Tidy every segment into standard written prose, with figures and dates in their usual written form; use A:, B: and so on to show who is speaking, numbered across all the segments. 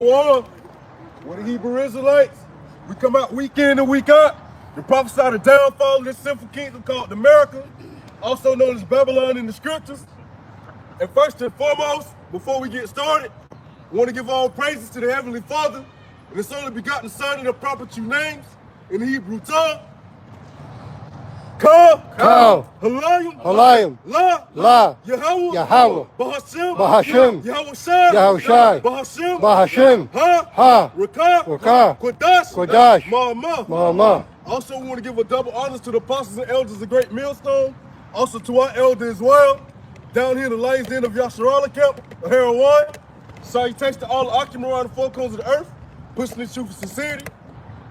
A: We're the Hebrew Israelites. We come out week in and week out to prophesy the downfall of this sinful kingdom called America, also known as Babylon in the scriptures. And first and foremost, before we get started, I want to give all praises to the Heavenly Father and His only begotten Son in the proper two names in the Hebrew tongue.
B: Ka,
A: Halayim,
B: La,
A: Yahweh,
B: Bahashim,
A: Yahushai,
B: Bahashim,
A: Ha,
B: Rakah,
A: Kodash,
B: Ma'amah.
A: Ma'amah. Also, we want to give a double honors to the apostles and elders of the Great Millstone. Also to our elder as well. Down here in the Lion's Den of Yasharala Camp, Harold 1. Salutations to all the occupants around the four corners of the earth, pushing the truth for sincerity.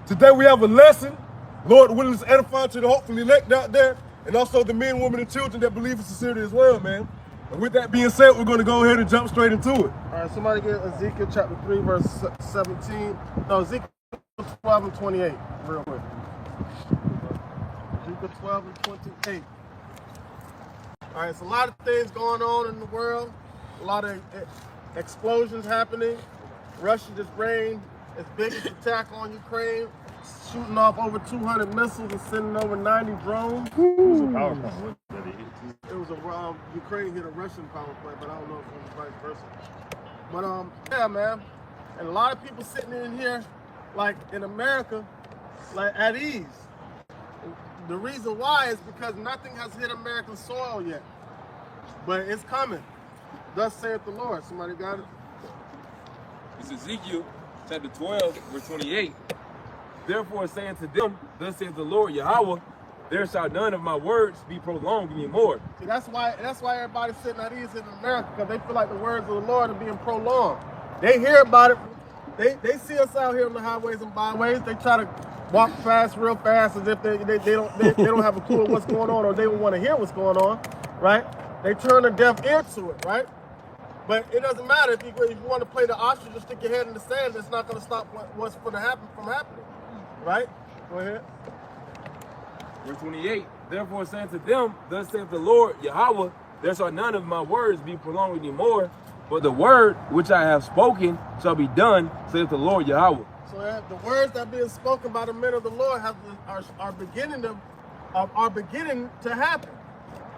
A: Today we have a lesson. Lord willing is edifying to the hopeful elect out there, and also the men, women, and children that believe in sincerity as well, man. And with that being said, we're going to go ahead and jump straight into it.
C: All right, somebody get Ezekiel chapter 3, verse 17. No, Ezekiel 12 and 28, real quick. Ezekiel 12 and 28. All right, it's a lot of things going on in the world. A lot of explosions happening. Russia just rained its biggest attack on Ukraine, shooting off over 200 missiles and sending over 90 drones. It was a Ukraine hit a Russian power plant, but I don't know if it was vice versa. But yeah, man, and a lot of people sitting in here, like in America, like at ease. The reason why is because nothing has hit American soil yet, but it's coming. Thus saith the Lord. Somebody got it?
D: It's Ezekiel chapter 12, verse 28. Therefore, saying to them, thus saith the Lord Yahweh, there shall none of my words be prolonged anymore.
C: See, that's why everybody's sitting at ease in America, because they feel like the words of the Lord are being prolonged. They hear about it. They see us out here on the highways and byways. They try to walk fast, real fast, as if they don't have a clue of what's going on, or they don't want to hear what's going on, right? They turn a deaf ear to it, right? But it doesn't matter if you want to play the ostrich and stick your head in the sand. It's not going to stop what's going to happen from happening, right? Go ahead.
D: Verse 28. Therefore, saying to them, thus saith the Lord Yahweh, there shall none of my words be prolonged anymore, but the word which I have spoken shall be done, saith the Lord Yahweh.
C: So the words that are being spoken by the men of the Lord are beginning to happen.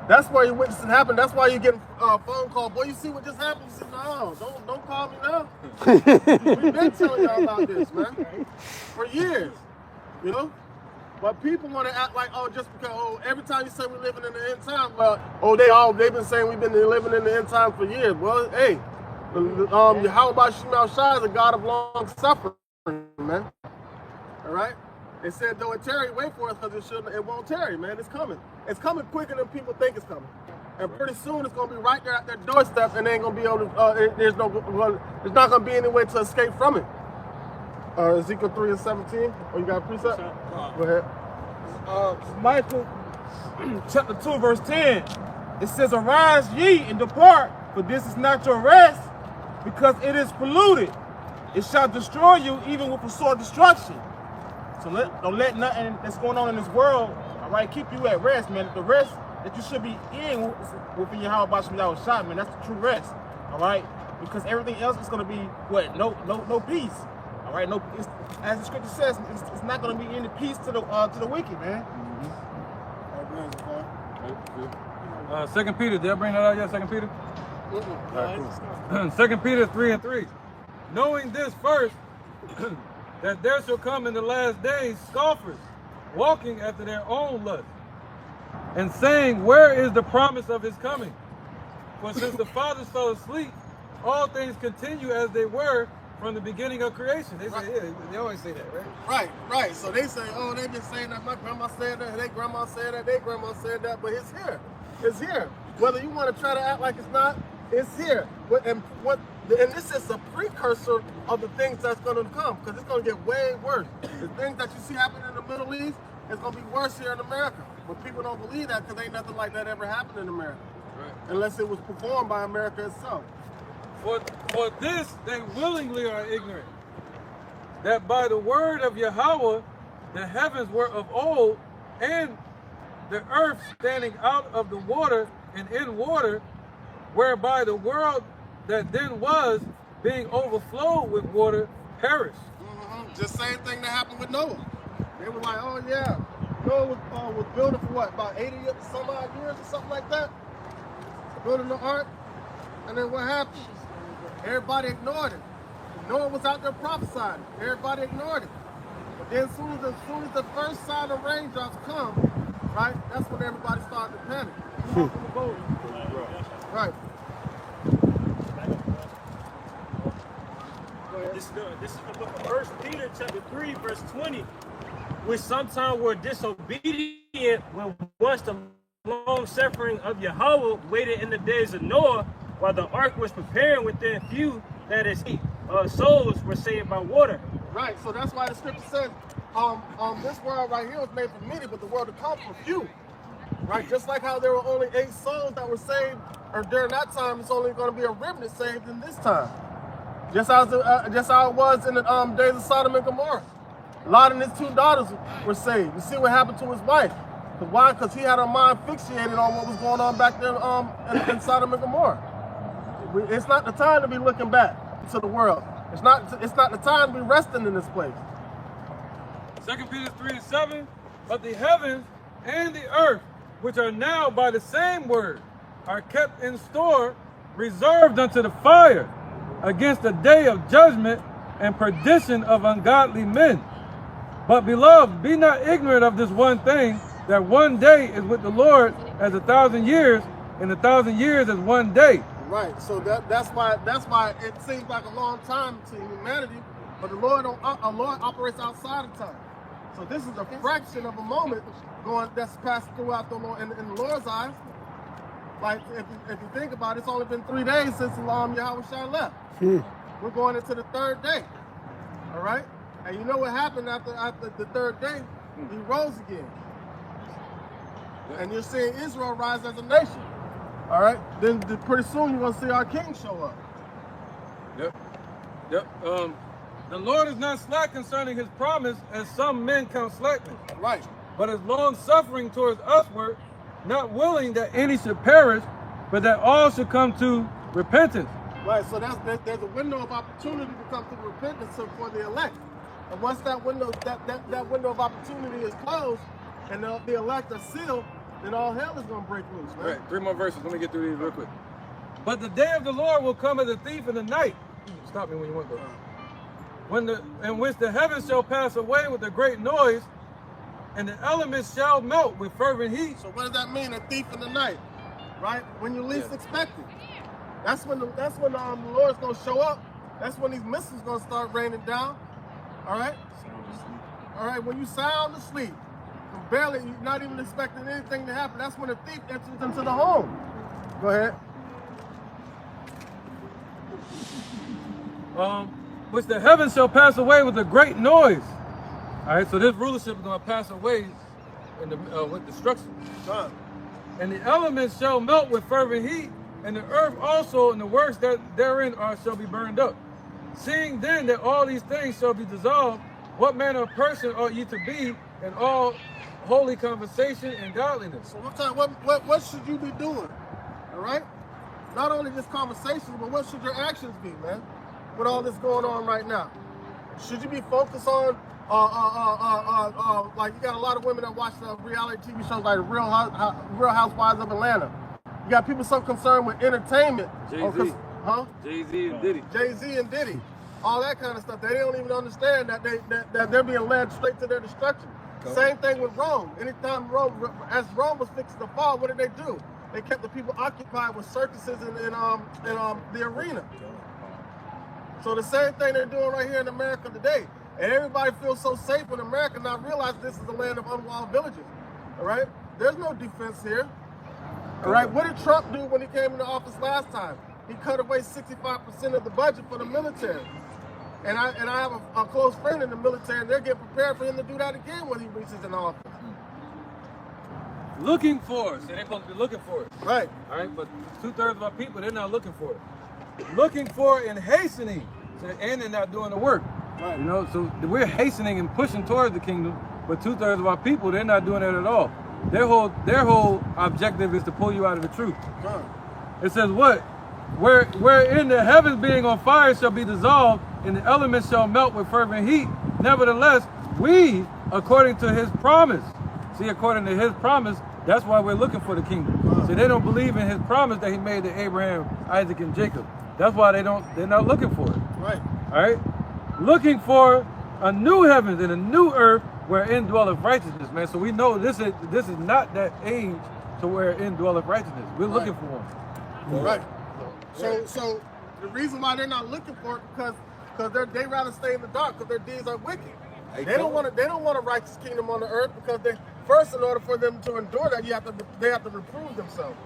C: That's why you're witnessing happen. That's why you're getting a phone call. Boy, you see what just happened? You say, no, don't call me now. We've been telling y'all about this, man, for years, you know? But people want to act like, just because, every time you say we're living in the end time, they've been saying we've been living in the end time for years. Well, hey, how about Shemal Shai is a God of long suffering, man? All right? They said, though it tarry, wait for us, because it won't tarry, man. It's coming. It's coming quicker than people think it's coming. And pretty soon it's going to be right there at their doorstep, and they ain't going to be able to, there's not going to be any way to escape from it. Ezekiel 3 and 17. Oh, you got a precept? Go ahead.
E: Michael chapter 2, verse 10. It says, arise ye and depart, for this is not your rest, because it is polluted. It shall destroy you even with a sword destruction. So don't let nothing that's going on in this world, all right, keep you at rest, man. The rest that you should be in within your house, about your shot, man. That's the true rest, all right? Because everything else is going to be what? No peace, all right? No, as the scripture says, it's not going to be any peace to the wicked, man.
D: Second Peter, did I bring that out yet? Second Peter? 2 Peter 3 and 3. Knowing this first, that there shall come in the last days scoffers, walking after their own lust, and saying, where is the promise of his coming? For since the fathers fell asleep, all things continue as they were from the beginning of creation. They say, yeah, they always say that, right?
C: Right. So they say, they've been saying that. My grandma said that. Their grandma said that. Their grandma said that. But it's here. It's here. Whether you want to try to act like it's not, it's here. And this is a precursor of the things that's going to come, because it's going to get way worse. The things that you see happening in the Middle East is going to be worse here in America. But people don't believe that, because ain't nothing like that ever happened in America, right? Unless it was performed by America itself.
D: For this they willingly are ignorant, that by the word of Yahweh the heavens were of old, and the earth standing out of the water and in water, whereby the world that then was being overflowed with water, perished.
C: Just same thing that happened with Noah. They were like, oh yeah, Noah was building for what, about 80 some odd years or something like that? Building the ark. And then what happened? Everybody ignored it. Noah was out there prophesying. Everybody ignored it. But then as soon as the first sign of raindrops come, right, that's when everybody started to panic. Right.
F: This is the book of 1 Peter chapter 3, verse 20, which sometimes were disobedient when once the long suffering of Yahweh waited in the days of Noah, while the ark was preparing within few, that is, souls were saved by water.
C: Right, so that's why the scripture says, this world right here was made for many, but the world to come for few. Right, just like how there were only 8 souls that were saved, or during that time, it's only going to be a remnant saved in this time. Just how it was in the days of Sodom and Gomorrah. Lot and his 2 daughters were saved. You see what happened to his wife. Why? Because he had her mind fixated on what was going on back there in Sodom and Gomorrah. It's not the time to be looking back to the world. It's not the time to be resting in this place.
D: 2 Peter 3:7, but the heavens and the earth, which are now by the same word, are kept in store, reserved unto the fire, against the day of judgment and perdition of ungodly men. But beloved, be not ignorant of this one thing, that one day is with the Lord as 1,000 years, and 1,000 years as one day.
C: Right. So that's why it seems like a long time to humanity, but the Lord operates outside of time. So this is a fraction of a moment that's passed throughout the Lord in the Lord's eyes. Like if you think about it, it's only been 3 days since Yahweh Shai left. We're going into the 3rd day. All right? And you know what happened after the 3rd day? He rose again. And you're seeing Israel rise as a nation. All right? Then pretty soon you're going to see our king show up.
D: Yep. The Lord is not slack concerning his promise, as some men count slackness.
C: Right.
D: But is long suffering towards usward, not willing that any should perish, but that all should come to repentance.
C: Right, so there's a window of opportunity to come to repentance for the elect. And once that window window of opportunity is closed and the elect are sealed, then all hell is going to break loose, man.
D: Right, 3 more verses. Let me get through these real quick. But the day of the Lord will come as a thief in the night. Stop me when you want to. In which the heavens shall pass away with a great noise, and the elements shall melt with fervent heat.
C: So what does that mean, a thief in the night? Right? When you least expect it. That's when the Lord's going to show up. That's when these missiles going to start raining down. All right? All right, when you sound asleep, barely, you're not even expecting anything to happen, that's when a thief enters into the home. Go ahead.
D: Which the heavens shall pass away with a great noise. All right, so this rulership is going to pass away with destruction. And the elements shall melt with fervent heat, and the earth also and the works that therein are shall be burned up. Seeing then that all these things shall be dissolved, what manner of person ought ye to be in all holy conversation and godliness?
C: So what should you be doing? All right? Not only just conversations, but what should your actions be, man? With all this going on right now, should you be focused on like you got a lot of women that watch the reality TV shows like Real Housewives of Atlanta. You got people so concerned with entertainment.
D: Jay-Z.
C: Huh?
D: Jay-Z and Diddy.
C: Jay-Z and Diddy. All that kind of stuff. They don't even understand that they're being led straight to their destruction. Same thing with Rome. Anytime Rome was fixing to fall, what did they do? They kept the people occupied with circuses in the arena. So the same thing they're doing right here in America today. And everybody feels so safe in America, not realize this is a land of unwalled villages. All right? There's no defense here. All right? What did Trump do when he came into office last time? He cut away 65% of the budget for the military. And I have a close friend in the military, and they're getting prepared for him to do that again when he reaches in office.
D: Looking for it. So they're supposed to be looking for it.
C: Right.
D: All right, but 2/3 of our people, they're not looking for it. Looking for it and hastening, and they're not doing the work.
C: Right.
D: You know, so we're hastening and pushing towards the kingdom, but 2/3 of our people, they're not doing that at all. Their whole objective is to pull you out of the truth.
C: Right.
D: It says what? wherein the heavens being on fire shall be dissolved, and the elements shall melt with fervent heat. Nevertheless, we, according to his promise, see, according to his promise, that's why we're looking for the kingdom. See, they don't believe in his promise that he made to Abraham, Isaac, and Jacob. That's why they're not looking for it.
C: Right.
D: All right? Looking for a new heavens and a new earth wherein dwelleth righteousness, man. So we know this is not that age to wherein dwelleth righteousness. We're looking for one.
C: Right. So the reason why they're not looking for it because they rather stay in the dark because their deeds are wicked. They don't want a righteous kingdom on the earth because in order for them to endure that, they have to reprove themselves.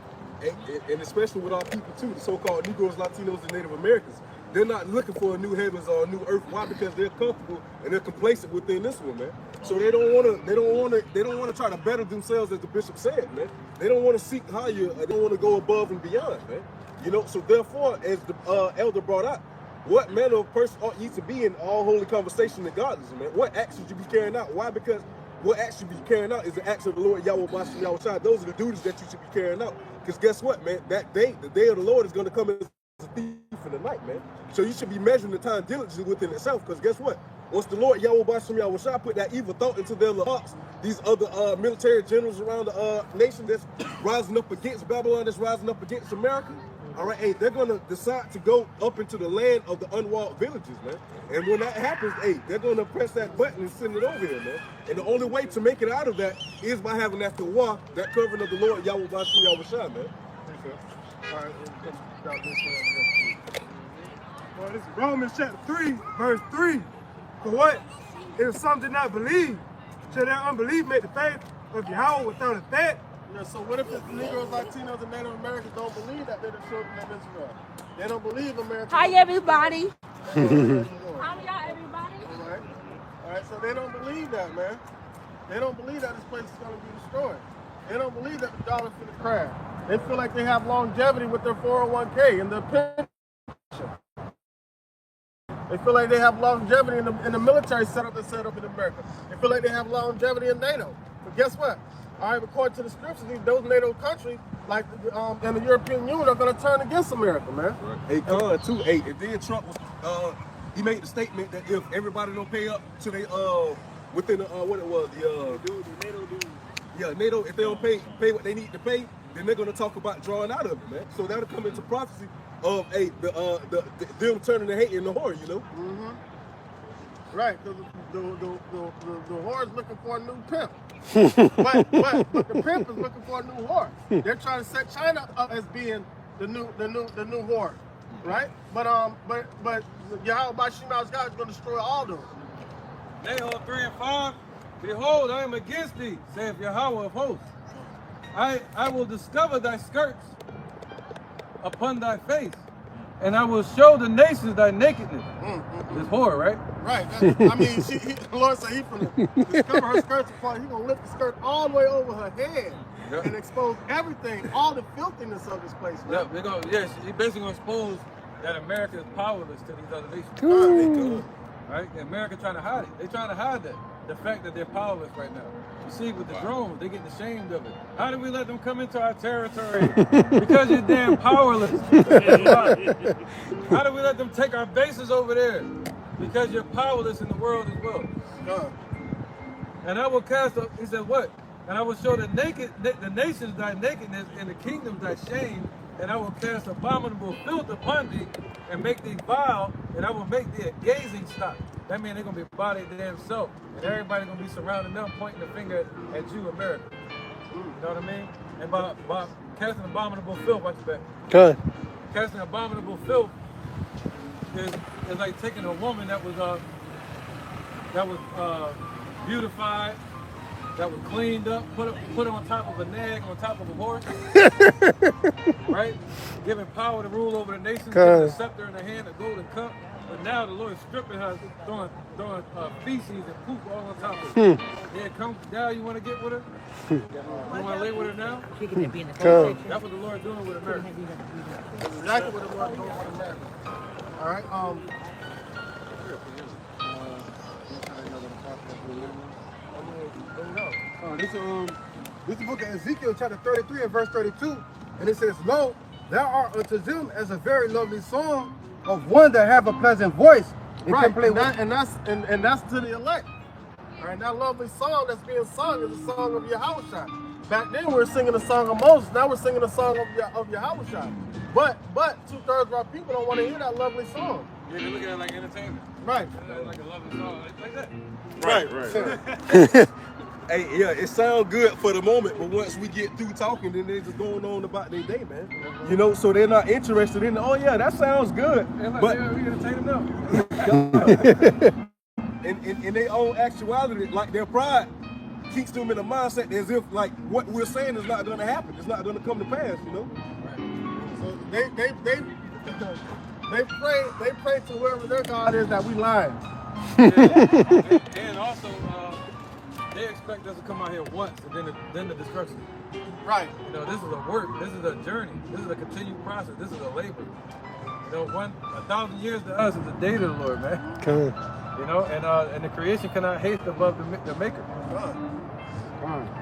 A: And especially with our people too, the so-called Negroes, Latinos, and Native Americans. They're not looking for a new heavens or a new earth. Why? Because they're comfortable and they're complacent within this one, man. So they don't want to try to better themselves, as the bishop said, man. They don't want to seek higher. They don't want to go above and beyond, man. You know. So therefore, as the elder brought out, what manner of person ought ye to be in all holy conversation and godliness, man? What acts should you be carrying out? Why? Because what acts you be carrying out is the acts of the Lord Yahweh Bashem Yahweh. Those are the duties that you should be carrying out. Because guess what, man? That day, the day of the Lord is going to come as a thief in the night, man. So you should be measuring the time diligently within itself. Because guess what? Once the Lord Yahweh Bashem Yahweh put that evil thought into their hearts, these other military generals around the nation that's rising up against Babylon, that's rising up against America, all right, hey, they're going to decide to go up into the land of the unwalled villages, man. And when that happens, hey, they're going to press that button and send it over here, man. And the only way to make it out of that is by having that tawah, that covering of the Lord Yahweh Bashem Yahweh, man.
C: All right, we'll this
E: Well, this is Romans chapter 3, verse 3. For what? If some did not believe, shall their unbelief make the faith of Yahweh without effect?
C: Yeah, so what if the Negroes, Latinos, and Native Americans don't believe that they're the children of Israel? They don't believe America.
G: Hi, everybody.
C: All
G: How y'all, everybody?
C: right, so they don't believe that, man. They don't believe that this place is going to be destroyed. They don't believe that the dollar's going to crash. They feel like they have longevity with their 401k and their pension. They feel like they have longevity in the military setup that's set up in America. They feel like they have longevity in NATO. But guess what? All right, according to the scriptures, those NATO countries, like and the European Union, are going to turn against America, man.
A: Right. Hey, Con, too. Hey, and then Trump was, he made the statement that if everybody don't pay up to they, within the, what it was, the NATO dude. Yeah, NATO, if they don't pay what they need to pay, then they're going to talk about drawing out of it, man. So that'll come into prophecy of, hey, them turning the hate into horror, you know?
C: Mm-hmm. Right, because the whore is looking for a new pimp. but the pimp is looking for a new whore. They're trying to set China up as being the new whore, right? But Yahweh Bashem Yahweh God is going to destroy all those.
D: Nahum 3 and 5. Behold, I am against thee, saith Yahweh of hosts. I will discover thy skirts upon thy face, and I will show the nations thy nakedness. This whore, right?
C: Right. I mean, the Lord said he's going to discover her skirts upon. He's going to lift the skirt all the way over her head and expose everything, all the filthiness of this place. Man.
D: He basically going to expose that America is powerless to these other nations. Right? America trying to hide it. They're trying to hide that. The fact that they're powerless right now. You see, with the drones, they're getting ashamed of it. How do we let them come into our territory? Because you're damn powerless. How do we let them take our bases over there? Because you're powerless in the world as well. And I will cast up, he said, what? And I will show the nations thy nakedness and the kingdoms thy shame, and I will cast abominable filth upon thee and make thee vile, and I will make thee a gazing stock. That means they're going to be by their damn self. And everybody's going to be surrounding them, pointing the finger at you, America. You know what I mean? And by casting abominable filth, watch your back.
B: Good.
D: Casting abominable filth is like taking a woman that was beautified, that was cleaned up, put on top of a nag, on top of a horse, right? Giving power to rule over the nations, giving a scepter in her hand, a golden cup. But now the Lord is stripping her, throwing feces and poop all on top of her. Yeah, come down. You want to get with her? You want to lay with her now? That's what the Lord is doing with America.
C: That's exactly what the Lord is doing with America. All right.
E: This is the book of Ezekiel, chapter 33 and verse 32. And it says, Lo,
H: Thou art unto them as a very lovely song of one that have a pleasant voice and
C: Right,
H: can play
C: and that's to the elect. All right, that lovely song that's being sung is a song of Yahushua. Back then we were singing the song of Moses. Now we're singing the song of Yahushua. But 2/3 of our people don't want to hear that lovely song.
D: Yeah, they look at it like entertainment.
C: Right.
D: Like a lovely song, like that.
A: Right. Hey, yeah, it sounds good for the moment, but once we get through talking, then they're just going on about their day, man. You know, so they're not interested in, oh yeah, that sounds good.
D: Like,
A: But
D: yeah, we entertain them now.
A: in their own actuality, like their pride keeps them in a mindset as if like what we're saying is not gonna happen. It's not gonna come to pass, you know?
C: So they pray to whoever their God is that we lying.
D: And also, they expect us to come out here once and then the destruction.
C: Right.
D: You know, this is a work, this is a journey, this is a continued process, this is a labor. You know, 1,000 years to us is a day to the Lord, man.
B: Come.
D: You know, and the creation cannot haste above the maker.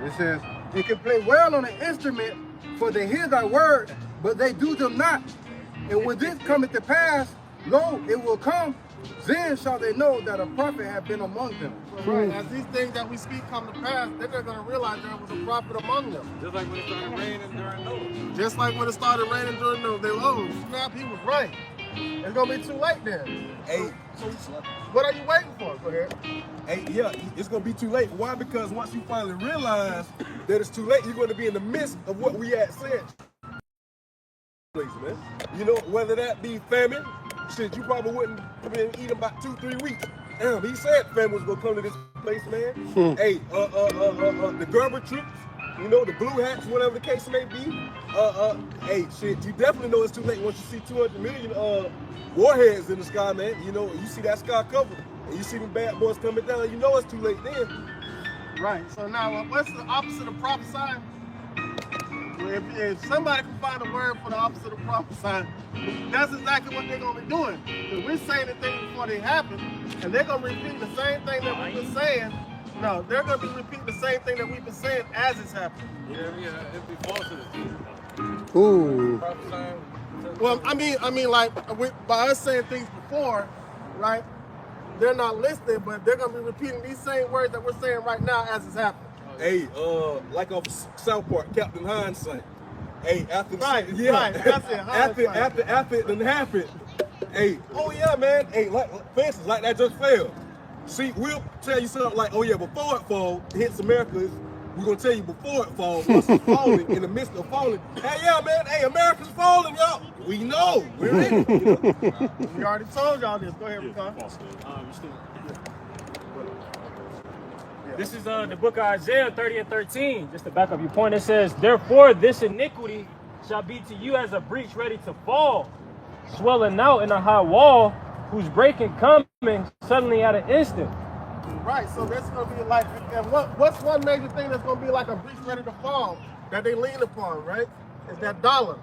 H: It says, they can play well on an instrument, for they hear thy word, but they do them not. And when this cometh to pass, lo, it will come, then shall they know that a prophet hath been among them.
C: Right. As these things that we speak come to pass, then they're going to realize there was a prophet among them.
D: Just like when it started raining during Noah.
C: Just like when it started raining during Noah, they oh snap, he was right. It's going to be too late then.
A: Hey,
C: So what are you waiting for? Go ahead.
A: hey, yeah, it's gonna be too late. Why? Because once you finally realize that it's too late, you're gonna be in the midst of what we had said. Man. You know, whether that be famine, shit, you probably wouldn't have been eating about 2-3 weeks. Damn, he said famine was gonna come to this place, man. Hey, the Gerber troops, you know, the blue hats, whatever the case may be. Hey, shit, you definitely know it's too late once you see 200 million warheads in the sky, man. You know, you see that sky covered, and you see them bad boys coming down. You know it's too late then.
C: Right. So now, what's the opposite of prophesying? If somebody can find a word for the opposite of prophesying, that's exactly what they're gonna be doing. Because we're saying the things before they happen, and they're gonna repeat the same thing that we've been saying. No, they're gonna be repeating the same thing that we've been saying as it's happening.
D: Yeah, it'd be falsehood.
B: Ooh.
D: Prophesying.
C: Well, I mean, like by us saying things before, right? They're not listening, but they're gonna be repeating these same words that we're saying right now as it's happening.
A: Hey, like off South Park, Captain Hindsight. Hey, after
C: Right, right, that's it, hindsight.
A: after it done happened. Hey, oh yeah, man. Hey, like for instance, like that just fell. See, we'll tell you something like, oh yeah, before it fall, hits America. We're gonna tell you before it falls, once it's falling, in the midst of falling. Hey, yeah, man. Hey, America's falling, y'all. We know. We're in it. You know?
C: We already told y'all this. Go ahead, Ricardo.
F: This is the book of Isaiah 30 and 13. Just to back up your point, it says, therefore this iniquity shall be to you as a breach ready to fall, swelling out in a high wall, whose breaking coming suddenly at an instant.
C: Right, so that's gonna be like, and what's one major thing that's gonna be like a breach ready to fall that they lean upon, right? Is that dollar.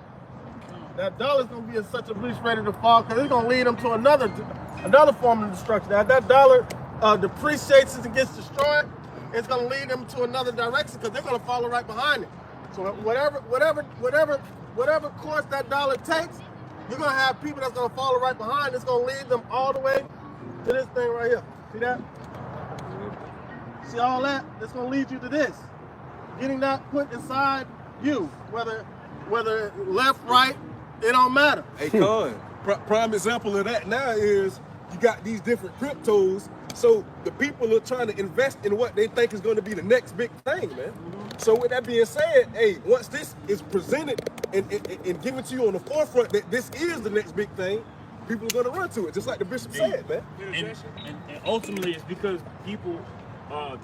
C: That dollar's gonna be such a breach ready to fall because it's gonna lead them to another form of destruction. As that dollar depreciates and gets destroyed, it's gonna lead them to another direction because they're gonna follow right behind it. So whatever course that dollar takes, you're gonna have people that's gonna follow right behind. It's gonna lead them all the way to this thing right here. See that? See all that? It's gonna lead you to this. Getting that put inside you, whether left, right, it don't matter.
A: Hey, Con, prime example of that now is you got these different cryptos. So the people are trying to invest in what they think is going to be the next big thing, man. So with that being said, hey, once this is presented and given to you on the forefront that this is the next big thing, people are going to run to it, just like the bishop said, man.
F: And ultimately, it's because people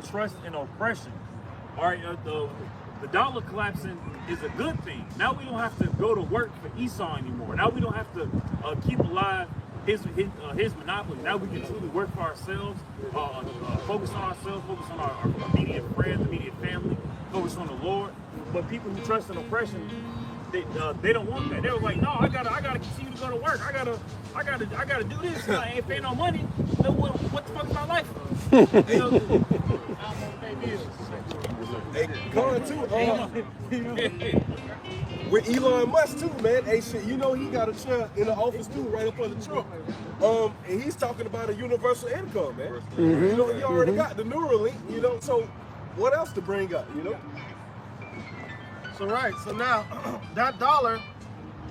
F: trust in oppression. All right, the dollar collapsing is a good thing. Now we don't have to go to work for Esau anymore. Now we don't have to keep alive his monopoly. Now we can truly work for ourselves, focus on ourselves, focus on our immediate friends, immediate family, focus on the Lord. But people who trust in oppression, they don't want that. They were like, no, I gotta continue to go to work. I gotta do this. I ain't paying no money. No, what the fuck is my life? You know,
A: Hey, Con too. with Elon Musk too, man. Hey, shit, you know he got a chair in the office too, right up under Trump. And he's talking about a universal income, man. You know, he already got the Neuralink, you know, so what else to bring up, you know?
C: So right, so now that dollar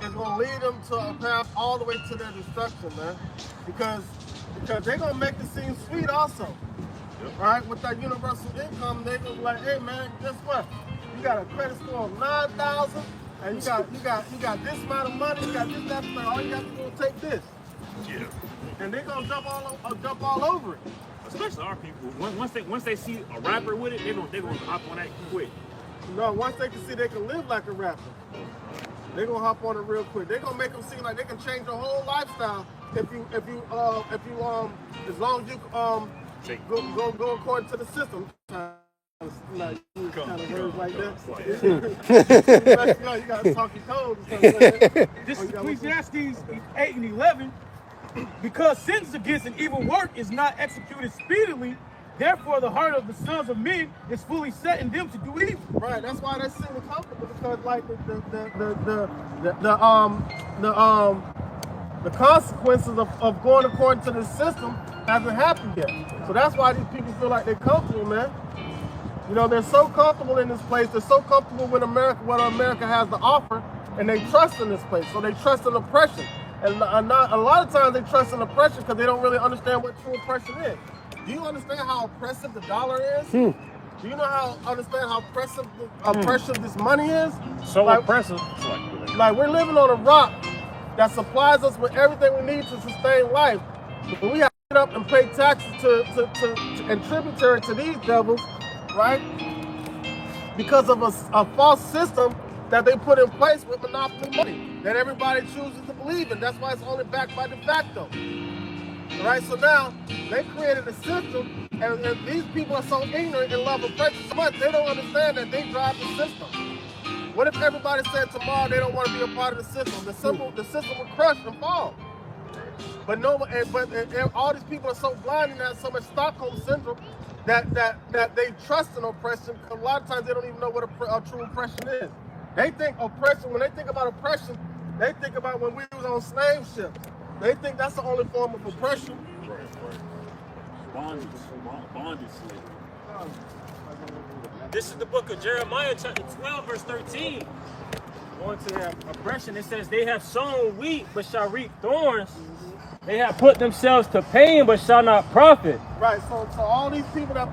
C: is gonna lead them to a path all the way to their destruction, man. Because they're gonna make it seem sweet also. Right? With that universal income, they're gonna be like, hey man, guess what? You got a credit score of 9,000 and you got this amount of money, you got this, that, and all you got to do is take this.
F: Yeah.
C: And they're gonna jump all over it.
F: Especially our people. Once they see a rapper with it, they're gonna hop on that quick.
C: No, once they can see they can live like a rapper, they're gonna hop on it real quick. They're gonna make them seem like they can change their whole lifestyle if you as long as you go according to the system. Like you kind of words like that. You gotta talk your codes and stuff like that.
E: This is Ecclesiastes 8 and 11. Because sentence against an evil work is not executed speedily, therefore the heart of the sons of men is fully set in them to do evil.
C: Right, that's why they seem comfortable, because like the consequences of going according to the system hasn't happened yet. So that's why these people feel like they're comfortable, man. You know, they're so comfortable in this place. They're so comfortable with America, what America has to offer, and they trust in this place. So they trust in oppression. And a lot of times they trust in oppression because they don't really understand what true oppression is. Do you understand how oppressive the dollar is? Do you know understand how oppressive this money is?
F: So
C: like,
F: oppressive.
C: Like we're living on a rock that supplies us with everything we need to sustain life. But we have to get up and pay taxes and tributary to these devils, right? Because of a false system that they put in place with monopoly money that everybody chooses to believe in. That's why it's only backed by de facto. All right, so now they created a system, and these people are so ignorant and love oppression so much, they don't understand that they drive the system. What if everybody said tomorrow they don't want to be a part of the system? The system would crush and fall. But all these people are so blind and have so much Stockholm syndrome that they trust in oppression. A lot of times they don't even know what a true oppression is. They think oppression, when they think about oppression, they think about when we was on slave ships. They think that's the only form of oppression.
F: Bondage slave. This is the book of Jeremiah, chapter 12, verse 13. Going to their oppression, it says, they have sown wheat, but shall reap thorns. They have put themselves to pain, but shall not profit.
C: Right, so all these people that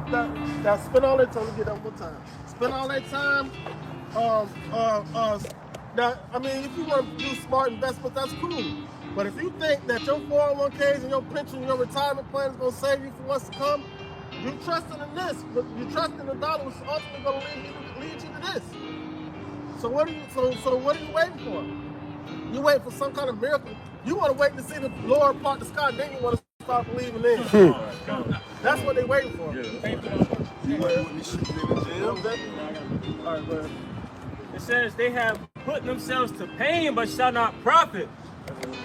C: spend all their time, let me get that one more time. Spend all their time, now, I mean, if you want to do smart investments, that's cool. But if you think that your 401ks and your pension and your retirement plan is going to save you for what's to come, you're trusting in this, but you're trusting the dollar, which is ultimately going to lead you to this. So what are you waiting for? You wait for some kind of miracle. You want to wait to see the Lord part the sky, then you want to start believing in it. That's what they're waiting for. All right, go ahead.
F: It says they have put themselves to pain, but shall not profit.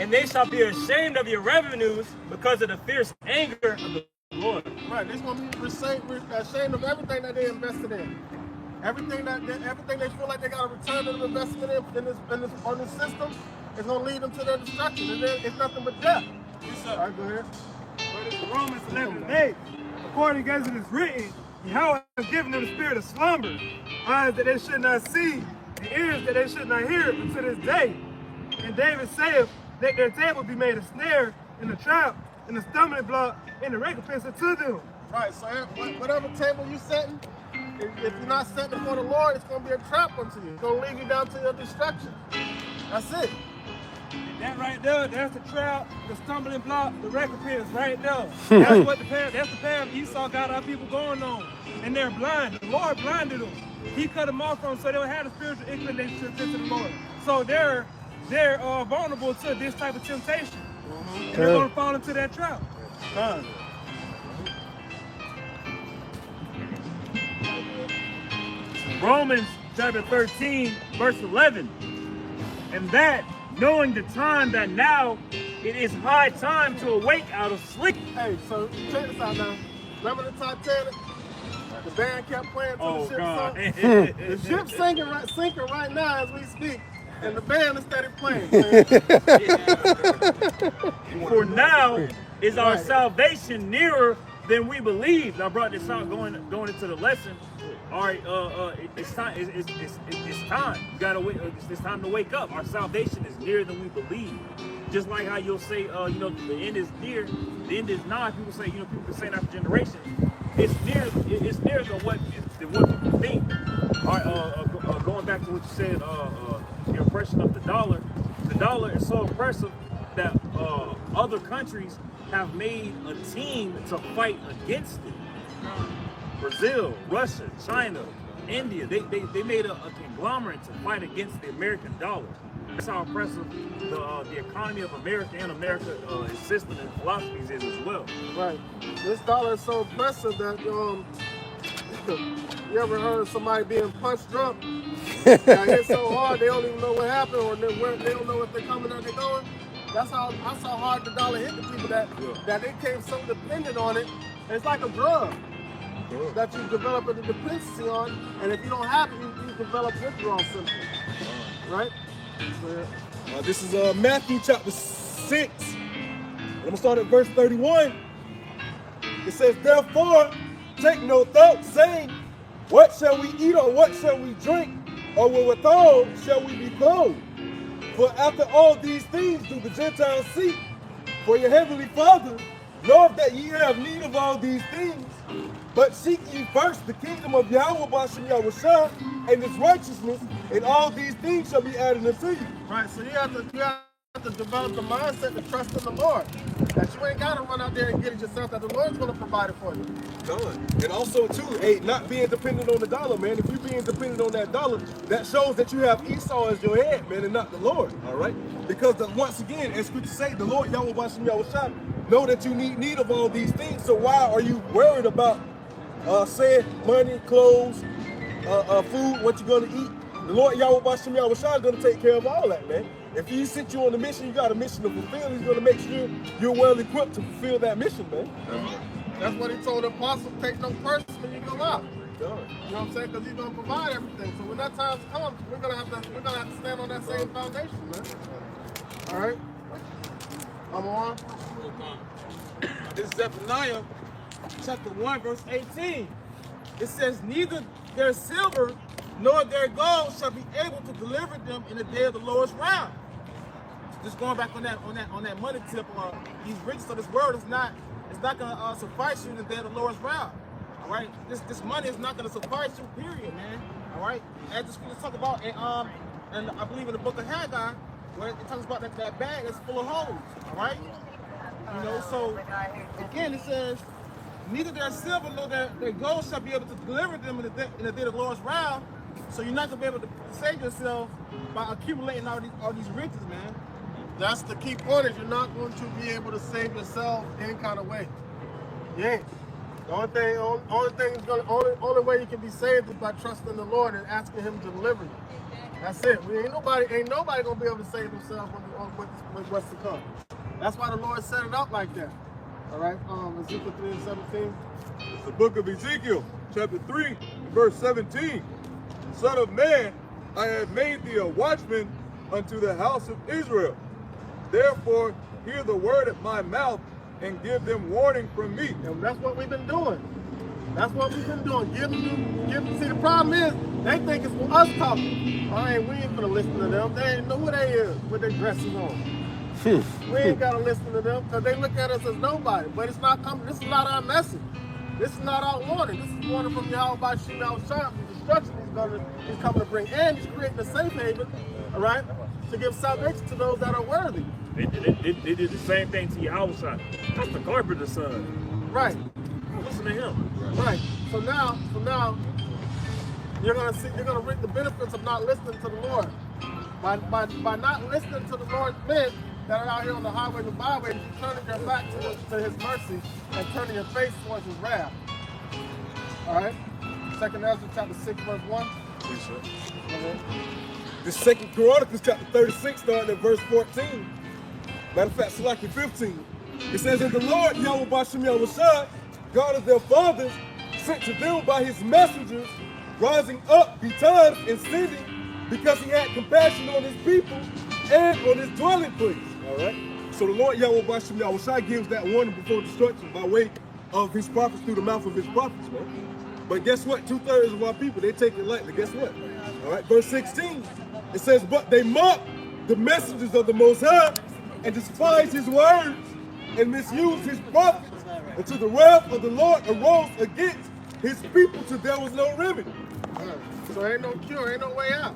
F: And they shall be ashamed of your revenues because of the fierce anger of the Lord.
C: Right, they're going to be ashamed of everything that they invested in. Everything they feel like they got to return to the investment on this system is going to lead them to their destruction. And then it's nothing but death. All right, go ahead.
E: But it's Romans 11:8. According as it is written, Yahweh has given them the spirit of slumber, eyes that they should not see, and ears that they should not hear unto this day. And David saith, let their table be made a snare and a trap and a stumbling block and a recompense unto them.
C: Right, so whatever table you're setting, if you're not setting before the Lord, it's going to be a trap unto you. It's going to lead you down to your destruction. That's it.
E: That right there, that's the trap, the stumbling block, the recompense right there. That's what the path Esau got our people going on. And they're blind. The Lord blinded them. He cut them off from them so they would have the spiritual inclination to the Lord. So they're vulnerable to this type of temptation. And they're going to fall into that trap.
F: Romans chapter 13, verse 11. And that, knowing the time that now it is high time to awake out of sleep.
C: Hey, so check this out now. Remember the Titanic? The band kept playing till the ship sunk. The ship's sinking right now as we speak. And the band is steady playing.
F: For now is our
C: Right.
F: salvation nearer than we believed. I brought this out going into the lesson. All right, it's time. It's time. You gotta wait. It's time to wake up. Our salvation is nearer than we believe. Just like how you'll say, the end is near. The end is nigh. People say, people can say that for generations. It's near. It's nearer than what people think. All right, going back to what you said, your impression of the dollar. The dollar is so impressive that other countries have made a team to fight against it. Brazil, Russia, China, India, they made a conglomerate to fight against the American dollar. That's how impressive the economy of America and America's system and philosophies is as well.
C: Right. This dollar is so impressive that you ever heard of somebody being punched drunk? Got hit so hard they don't even know what happened, or they don't know if they're coming or they're going. That's how hard the dollar hit the people that they became so dependent on it. And it's like a drug that you develop a dependency on, and if you don't have it, you develop withdrawal symptoms. Right?
A: This is Matthew chapter 6. I'm going to start at verse 31. It says, therefore, take no thought, saying, what shall we eat, or what shall we drink, or wherewithal shall we be clothed? For after all these things do the Gentiles seek. For your heavenly Father knoweth that ye have need of all these things. But seek ye first the kingdom of Yahweh Bashem Yahushua and his righteousness, and all these things shall be added unto you.
C: Right, so you have to develop the mindset to trust in the Lord. That you ain't got to run out there and get it yourself, that the Lord's going to provide it for you.
A: Done. And also, too, not being dependent on the dollar, man. If you're being dependent on that dollar, that shows that you have Esau as your head, man, and not the Lord, all right? Because, once again, as scripture say, the Lord Yahweh Bashem Yahushua know that you need of all these things, so why are you worried about saying money, clothes, food, what you're going to eat? The Lord Yahweh Bashem Yahushua is going to take care of all that, man. If he sent you on a mission, you got a mission to fulfill. He's going to make sure you're well equipped to fulfill that mission, man.
C: That's what he told the apostles, take no purse when you go out.
A: Done.
C: You know what I'm saying? Because he's going to provide everything. So when that time comes, we're going to have to stand on that same foundation, man. All right? I'm on.
E: This is Zephaniah chapter 1, verse 18. It says, neither their silver nor their gold shall be able to deliver them in the day of the Lord's wrath. Just going back on that money tip, these riches of this world is not gonna suffice you in the day of the Lord's wrath. All right, this money is not gonna suffice you, period, man. All right, as the scriptures talk about, and I believe in the book of Haggai, where it talks about that bag is full of holes. All right, so again it says, neither their silver nor their gold shall be able to deliver them in the day of the Lord's wrath. So you're not gonna be able to save yourself by accumulating all these riches, man.
C: That's the key point, is you're not going to be able to save yourself any kind of way. You ain't. The only way you can be saved is by trusting the Lord and asking him to deliver you. That's it. Ain't nobody gonna be able to save themselves with what's to come. That's why the Lord set it up like that. All right, Ezekiel 3:17.
A: It's the book of Ezekiel, chapter 3, verse 17. Son of man, I have made thee a watchman unto the house of Israel. Therefore, hear the word at my mouth and give them warning from me.
C: And that's what we've been doing. That's what we've been doing. See, the problem is, they think it's for us talking. All right, we ain't gonna listen to them. They ain't know who they is with their dresses on. We ain't gotta listen to them because they look at us as nobody. But it's not coming. This is not our message. This is not our warning. This is warning from Yahweh Bashem Yahushua. The destruction he's coming to bring, and he's creating a safe haven, all right, to give salvation to those that are worthy.
F: They did the same thing to Yahushua. That's the carpenter's son.
C: Right.
F: Listen to him.
C: Right. So now, you're gonna reap the benefits of not listening to the Lord. By not listening to the Lord's men that are out here on the highways and byways, you're turning your back to his mercy and turning your face towards his wrath. All right. 2nd Ezra chapter 6, verse 1.
A: Yes, sir. The 2nd Chronicles chapter 36, starting at verse 14. Matter of fact, Salaki 15. It says, and the Lord Yahweh Bashem Yahushua, God of their fathers, sent to them by his messengers, rising up betimes and sending because he had compassion on his people and on his dwelling place. All right. So the Lord Yahweh Bashim Yahushua gives that warning before destruction by way of his prophets through the mouth of his prophets, man. But guess what? 2/3 of our people, they take it lightly. Guess what? All right. Verse 16, it says, but they mock the messengers of the Most High and despise his words and misuse his prophets until the wrath of the Lord arose against his people till there was no remedy.
C: So ain't no cure, ain't no way out.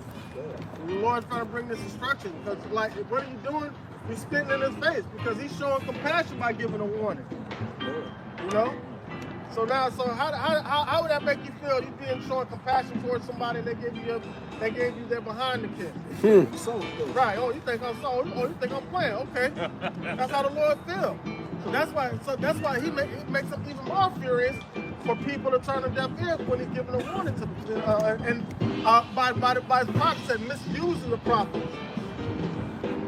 C: The Lord's trying to bring this destruction because, like, what are you doing? You're spitting in his face because he's showing compassion by giving a warning. You know? So now, so how would that make you feel? You being showing compassion towards somebody they gave you their behind the kiss. Right? Oh, you think I'm so? Oh, you think I'm playing? Okay, that's how the Lord feels. So that's why he makes it even more furious for people to turn a deaf ear when he's giving a warning to by his prophets and misusing the prophets.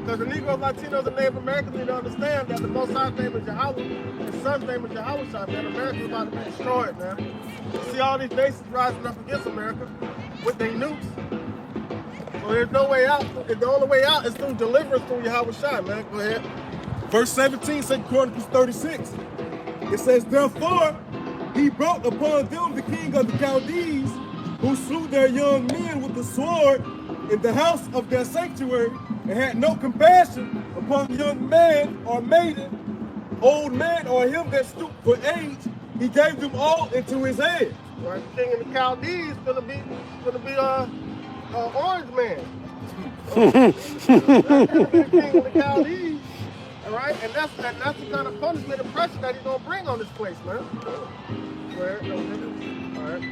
C: Because the Negroes, Latinos, and Native Americans need to understand that the Most High's name is Yahweh, His Son's name is Yahushua, man. America's about to be destroyed, man. You see all these nations rising up against America with their nukes. So there's no way out. The only way out is through deliverance through Yahushua, man. Go ahead.
A: Verse 17, 2 Chronicles 36. It says, therefore, he brought upon them the king of the Chaldees, who slew their young men with the sword in the house of their sanctuary, and had no compassion upon young man or maiden, old man or him that stooped for age. He gave them all into his hand.
C: Right, the king of the Chaldees gonna be orange man. The king of the Chaldees. All right, and that's the kind of punishment and pressure that he's gonna bring on this place, man. Where? No, all right.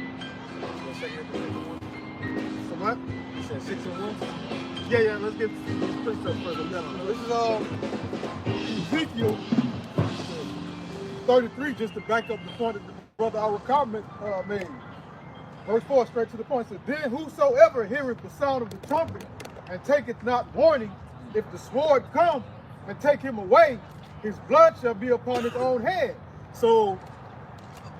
C: So what?
H: You said 6 and 1?
C: Yeah, let's get this precept first.
H: This is Ezekiel 33, just to back up the point that the brother our comment made. Verse 4, straight to the point, says, then whosoever heareth the sound of the trumpet and taketh not warning, if the sword come and take him away, his blood shall be upon his own head. So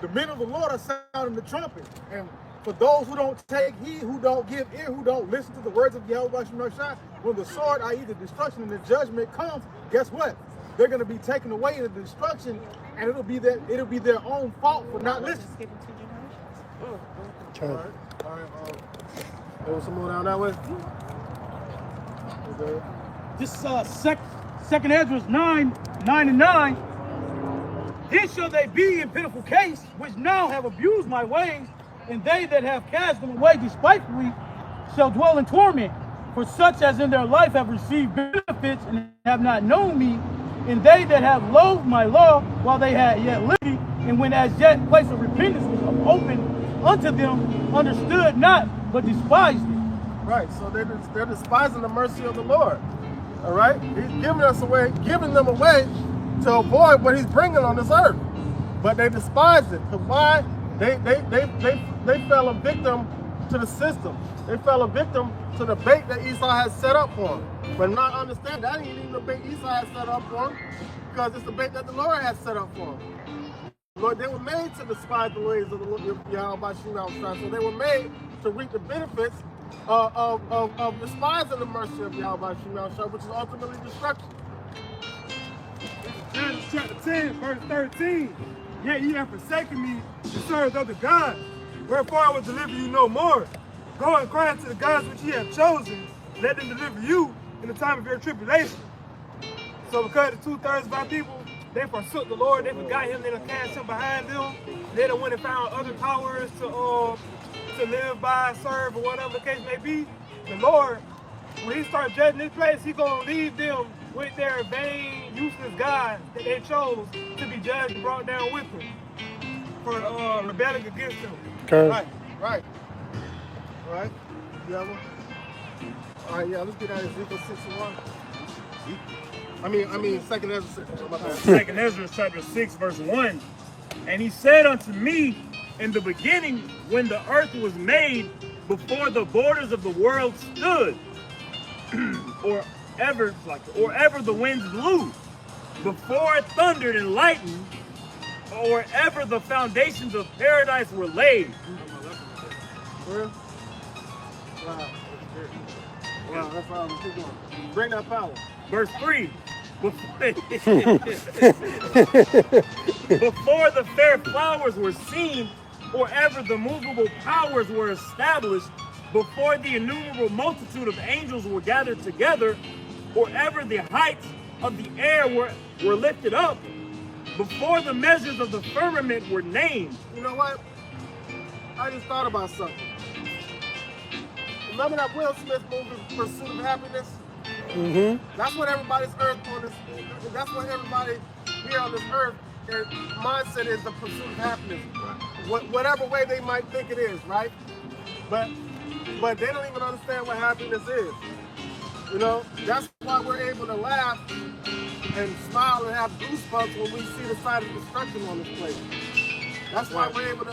H: the men of the Lord are sounding the trumpet, and for those who don't take heed, who don't give ear, who don't listen to the words of Yahweh Shai, when the sword, i.e. the destruction and the judgment comes, guess what? They're going to be taken away in the destruction, and it'll be their own fault for not listening.
C: All right. There was some more down that way. Okay.
I: This Second Ezra 9:9-9. Then shall they be in pitiful case, which now have abused my ways, and they that have cast them away despitefully shall dwell in torment. For such as in their life have received benefits and have not known me, and they that have loathed my law while they had yet liberty, and when as yet place of repentance was open unto them, understood not, but despised it.
C: Right, so they're despising the mercy of the Lord. All right, he's giving them away to avoid what he's bringing on this earth, but they despise it. Because why? They fell a victim to the system. They fell a victim to the bait that Esau has set up for them. But not understand that ain't even the bait Esau has set up for them, because it's the bait that the Lord has set up for them. Lord, they were made to despise the ways of the Lord Yahweh Shai. So they were made to reap the benefits of despising the mercy of Yahweh Shai, which is ultimately destruction.
H: Genesis chapter 10, verse 13. Yet ye have forsaken me to serve other gods. Wherefore I will deliver you no more. Go and cry unto the gods which ye have chosen. Let them deliver you in the time of your tribulation. So because the 2/3 of our people, they forsook the Lord, they forgot him, they done cast him behind them. They done went and found other powers to live by, serve, or whatever the case may be. The Lord, when he starts judging this place, he's gonna leave them with their vain, useless gods that they chose to be judged and brought down with them for rebelling against him.
B: Okay.
C: Right. Yeah. All right, yeah, let's get out of Ezekiel 6 and 1. I mean, Second Ezra 6.
F: Second Ezra chapter 6, verse 1. And he said unto me, in the beginning, when the earth was made, before the borders of the world stood, or ever the winds blew, before it thundered and lightened, or ever the foundations of paradise were laid.
C: Well, that's all. Keep going. Bring that power.
F: Verse 3. Before the fair flowers were seen, or ever the movable powers were established, before the innumerable multitude of angels were gathered together, or ever the heights of the air were lifted up, before the measures of the firmament were named.
C: You know what? I just thought about something. Remember that Will Smith movie, Pursuit of Happiness?
B: Mm-hmm.
C: That's what everybody's earth on this. That's what everybody here on this earth, their mindset is, the pursuit of happiness. Whatever way they might think it is, right? But they don't even understand what happiness is. You know, that's why we're able to laugh and smile and have goosebumps when we see the sight of destruction on this place. That's why we're able to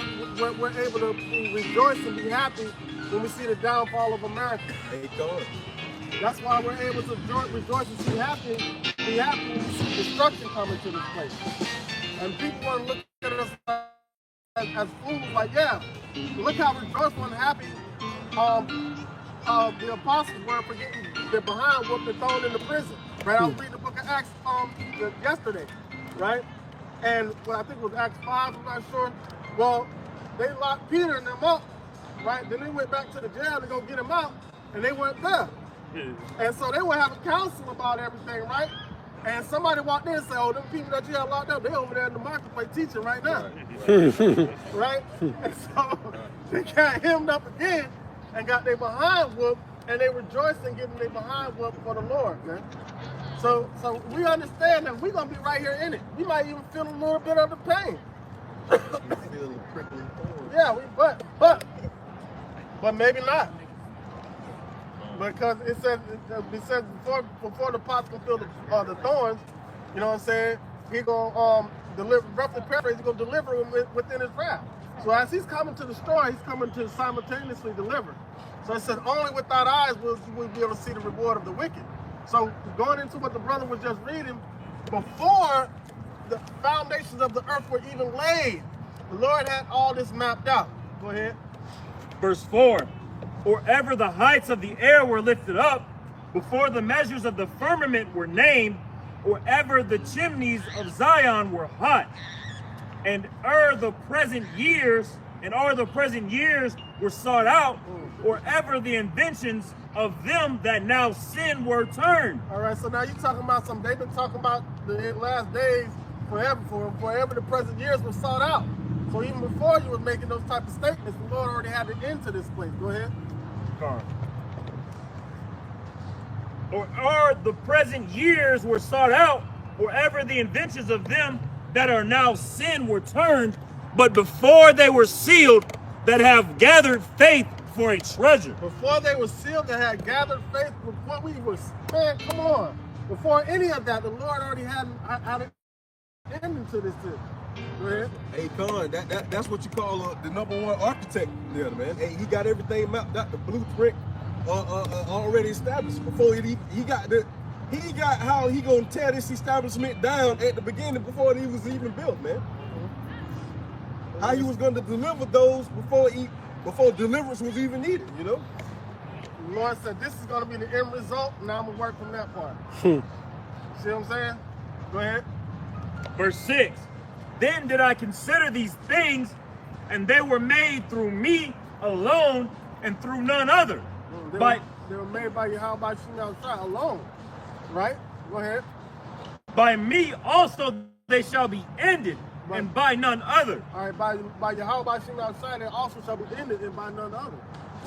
C: rejoice and be happy when we see the downfall of America. That's why we're able to rejoice and be happy when we see destruction coming to this place. And people want to look at us as fools, like, yeah, look how rejoiceful and happy the apostles were for getting their behind whooped and thrown into prison. Right? I was reading the book of Acts yesterday, right? And well, I think it was Acts 5, I'm not sure. Well, they locked Peter and them up, right? Then they went back to the jail to go get him out, and they weren't there. And so they were having counsel about everything, right? And somebody walked in and said, oh, them people that you have locked up, they're over there in the marketplace teaching right now. Right? And so they got hemmed up again and got their behind whooped, and they rejoiced in getting their behind whooped for the Lord, man. So we understand that we're going to be right here in it. We might even feel a little bit of the pain. Yeah, but maybe not. Because it says before the pots can feel the thorns, you know what I'm saying? He gonna deliver, roughly paraphrase, he's gonna deliver him within his wrath. So as he's coming to destroy, he's coming to simultaneously deliver. So it said only with our eyes will we be able to see the reward of the wicked. So going into what the brother was just reading, before the foundations of the earth were even laid, the Lord had all this mapped out. Go ahead.
F: Verse 4. Or ever the heights of the air were lifted up, before the measures of the firmament were named, or ever the chimneys of Zion were hot, and the present years were sought out, or ever the inventions of them that now sin were turned.
C: All right, so now you're talking about they've been talking about the last days forever the present years were sought out. So even before you were making those type of statements, the Lord already had the end to this place. Go ahead.
F: Or the present years were sought out, or ever the inventions of them that are now sin were turned, but before they were sealed, that have gathered faith for a treasure.
C: Before they were sealed, that had gathered faith, before we were, man, come on. Before any of that, the Lord already had an ending to this thing. Go ahead.
A: Hey, Con, that's what you call the #1 architect there, man. Hey, he got everything mapped out, the blueprint already established before he got how he gonna tear this establishment down at the beginning before it was even built, man. How he was gonna deliver those before deliverance was even needed, you know?
C: The Lord said, this is gonna be the end result, now I'm gonna work from that part. See what I'm saying? Go ahead.
F: Verse 6. Then did I consider these things, and they were made through me alone and through none other.
C: They were made by Yahweh alone, right? Go ahead.
F: By me also they shall be ended, and by none other.
C: All right, by Yahweh they also shall be ended, and by none other.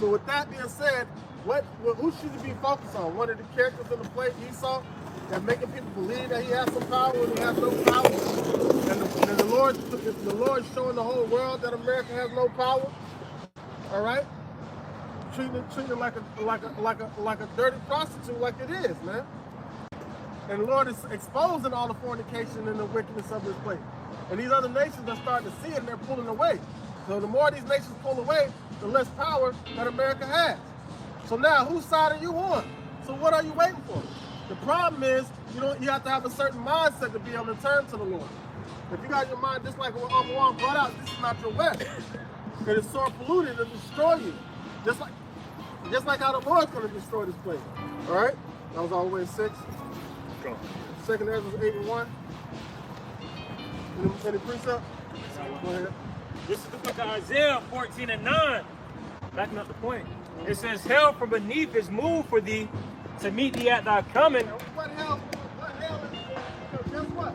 C: So with that being said, who should you be focused on? One of the characters in the play, Esau, that making people believe that he has some power when he has no power, and the Lord showing the whole world that America has no power. All right, treating it like a dirty prostitute, like it is, man. And the Lord is exposing all the fornication and the wickedness of this place. And these other nations are starting to see it, and they're pulling away. So the more these nations pull away, the less power that America has. So now, whose side are you on? So what are you waiting for? The problem is, you have to have a certain mindset to be able to turn to the Lord. If you got your mind, just like what Uncle Juan brought out, this is not your way. It is so polluted to destroy you. Just like Just like how the Lord's going to destroy this place. All right? That was all the way to 6.
F: Go.
C: Second Ezra 8 and 1. Any precept? Go ahead.
F: This is the book of Isaiah 14 and 9. Backing up the point. It says, hell from beneath is moved for thee to meet thee at thy coming.
C: What hell is because guess what?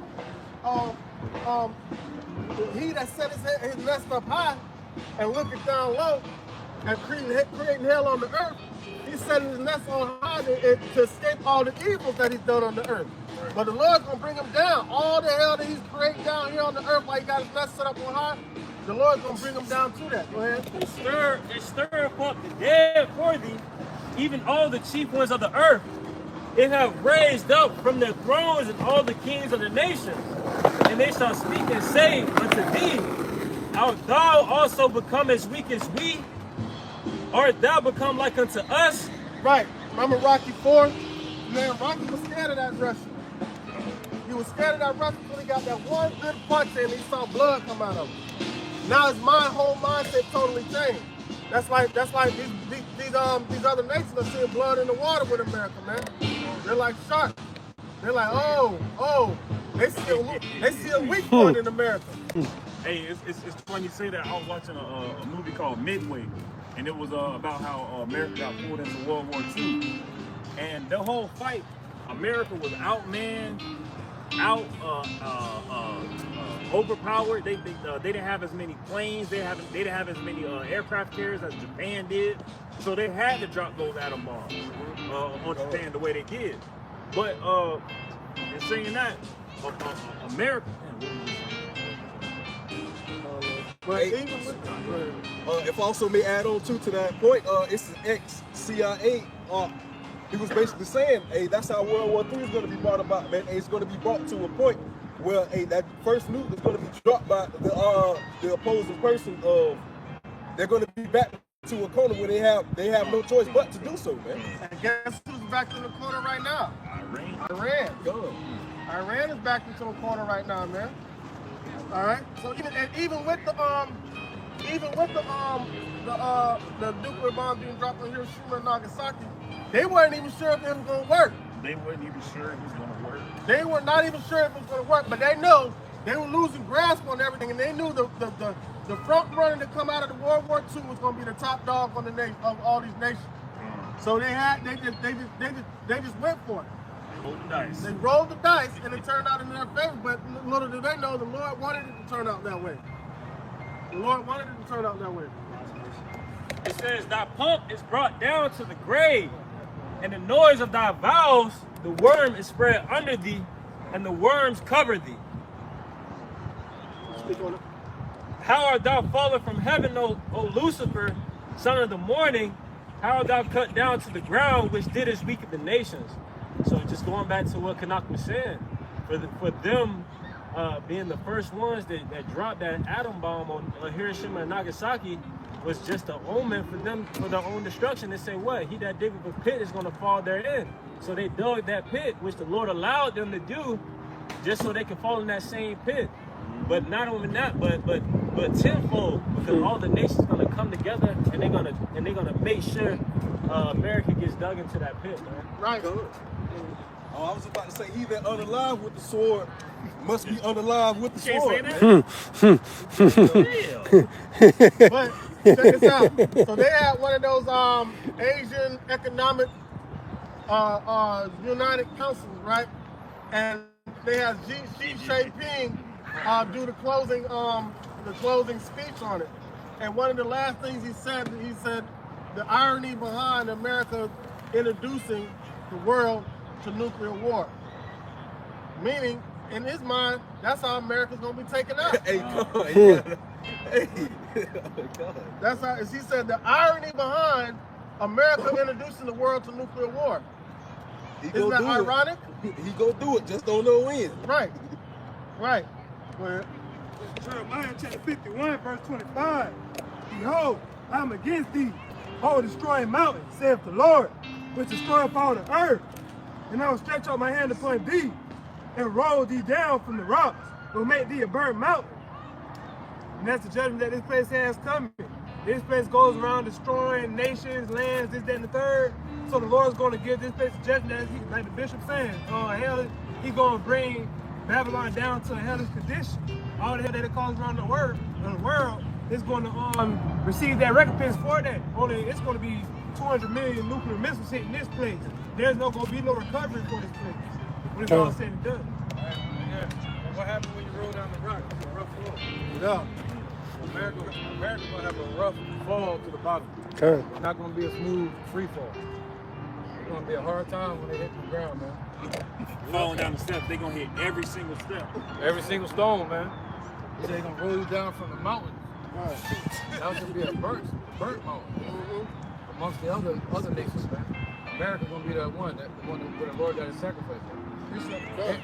C: He that set his nest up high and looking down low and creating hell on the earth, he's setting his nest on high to escape all the evils that he's done on the earth. But the Lord's gonna bring him down. All the hell that he's creating down here on the earth while he got his nest set up on high, the Lord's gonna bring him down to that. Go ahead.
F: They stir up the dead for thee, even all the chief ones of the earth. It have raised up from their thrones and all the kings of the nations. And they shall speak and say unto thee, art thou also become as weak as we? Art thou become like unto us?
C: Right. Remember Rocky 4? Man, Rocky was scared of that Russian. He was scared of that Russian until he got that one good punch and he saw blood come out of him. Now his whole mindset totally changed. That's like these other nations are seeing blood in the water with America, man. They're like sharks. They're like, oh, they see a weak one in America.
J: Hey, it's funny you say that. I was watching a movie called Midway, and it was about how America got pulled into World War II. And the whole fight, America was outmanned, overpowered. They didn't have as many planes. They didn't have as many aircraft carriers as Japan did. So they had to drop those atom bombs on Japan the way they did. But in saying that, America.
C: But
A: Hey,
C: even with
A: if I also may add on to that point, it's an ex-CIA. He was basically saying, hey, that's how World War III is going to be brought about, man. Hey, it's going to be brought to a point where, hey, that first nuke is going to be dropped by the opposing person. They're going to be back to a corner where they have no choice but to do so, man.
C: and guess who's back in the corner right now? Iran.
A: Go.
C: Iran is back into a corner right now, man. All right. So even with the nuclear bomb being dropped on Hiroshima and Nagasaki, they weren't even sure if it was going to work.
J: They weren't even sure it was going to work.
C: They were not even sure if it was going to work, but they know they were losing grasp on everything, and they knew the front runner to come out of the World War II was going to be the top dog on of all these nations. So they just went for it.
J: Roll the dice.
C: They rolled the dice, and it turned out in their favor. But little did they know, the Lord wanted it to turn out that way. The Lord wanted it to turn out that way.
F: It says, thy pomp is brought down to the grave, and the noise of thy vows, the worm is spread under thee, and the worms cover thee.
C: Speak on it.
F: How art thou fallen from heaven, O Lucifer, son of the morning? How art thou cut down to the ground, which didst weaken the nations? So just going back to what Kanak was saying, for them being the first ones that dropped that atom bomb on Hiroshima and Nagasaki was just an omen for them, for their own destruction. They say, what? He that diggeth a pit is going to fall therein. So they dug that pit, which the Lord allowed them to do, just so they could fall in that same pit. But not only that, but tenfold, because all the nations going to come together and they're gonna make sure America gets dug into that pit, man.
C: Right.
A: Oh, I was about to say, he that unalive with the sword must be unalive with the
F: Can't
A: sword.
F: say that.
C: But check this out. So they had one of those Asian Economic United Councils, right? And they had Xi Jinping do the closing speech on it. And one of the last things he said the irony behind America introducing the world to nuclear war. Meaning, in his mind, that's how America's gonna be taken out.
A: Hey, come on. Hey, God.
C: That's how, as he said, the irony behind America introducing the world to nuclear war. Isn't that ironic?
A: He go do it, just don't know when.
C: Right. Right. Go ahead.
E: Jeremiah chapter 51, verse 25. Behold, I am against thee, O destroying mountain, saith the Lord, which destroyeth all the earth. And I will stretch out my hand upon thee, and roll thee down from the rocks, and will make thee a burnt mountain. And that's the judgment that this place has coming. This place goes around destroying nations, lands, this, that, and the third. So the Lord's going to give this place judgment, like the bishop saying. He's going to bring Babylon down to a hellish condition. All the hell that it causes around the world is going to receive that recompense for that. Only it's going to be 200 million nuclear missiles hitting this place. There's no going to be no recovery for this place when it's all said and done.
D: Yeah. And what happened when you roll down the rock? It's a rough floor.
E: Yeah.
D: America gonna have a rough fall to the bottom.
B: Okay.
D: It's not gonna be a smooth free fall. It's gonna be a hard time when they hit the ground, man.
J: Falling down the steps, they're gonna hit every single step.
D: Every single stone, man. They're gonna roll you down from the mountain. That's gonna be a burnt mountain. Amongst the other nations, man. America's gonna be that one where the Lord got his sacrifice.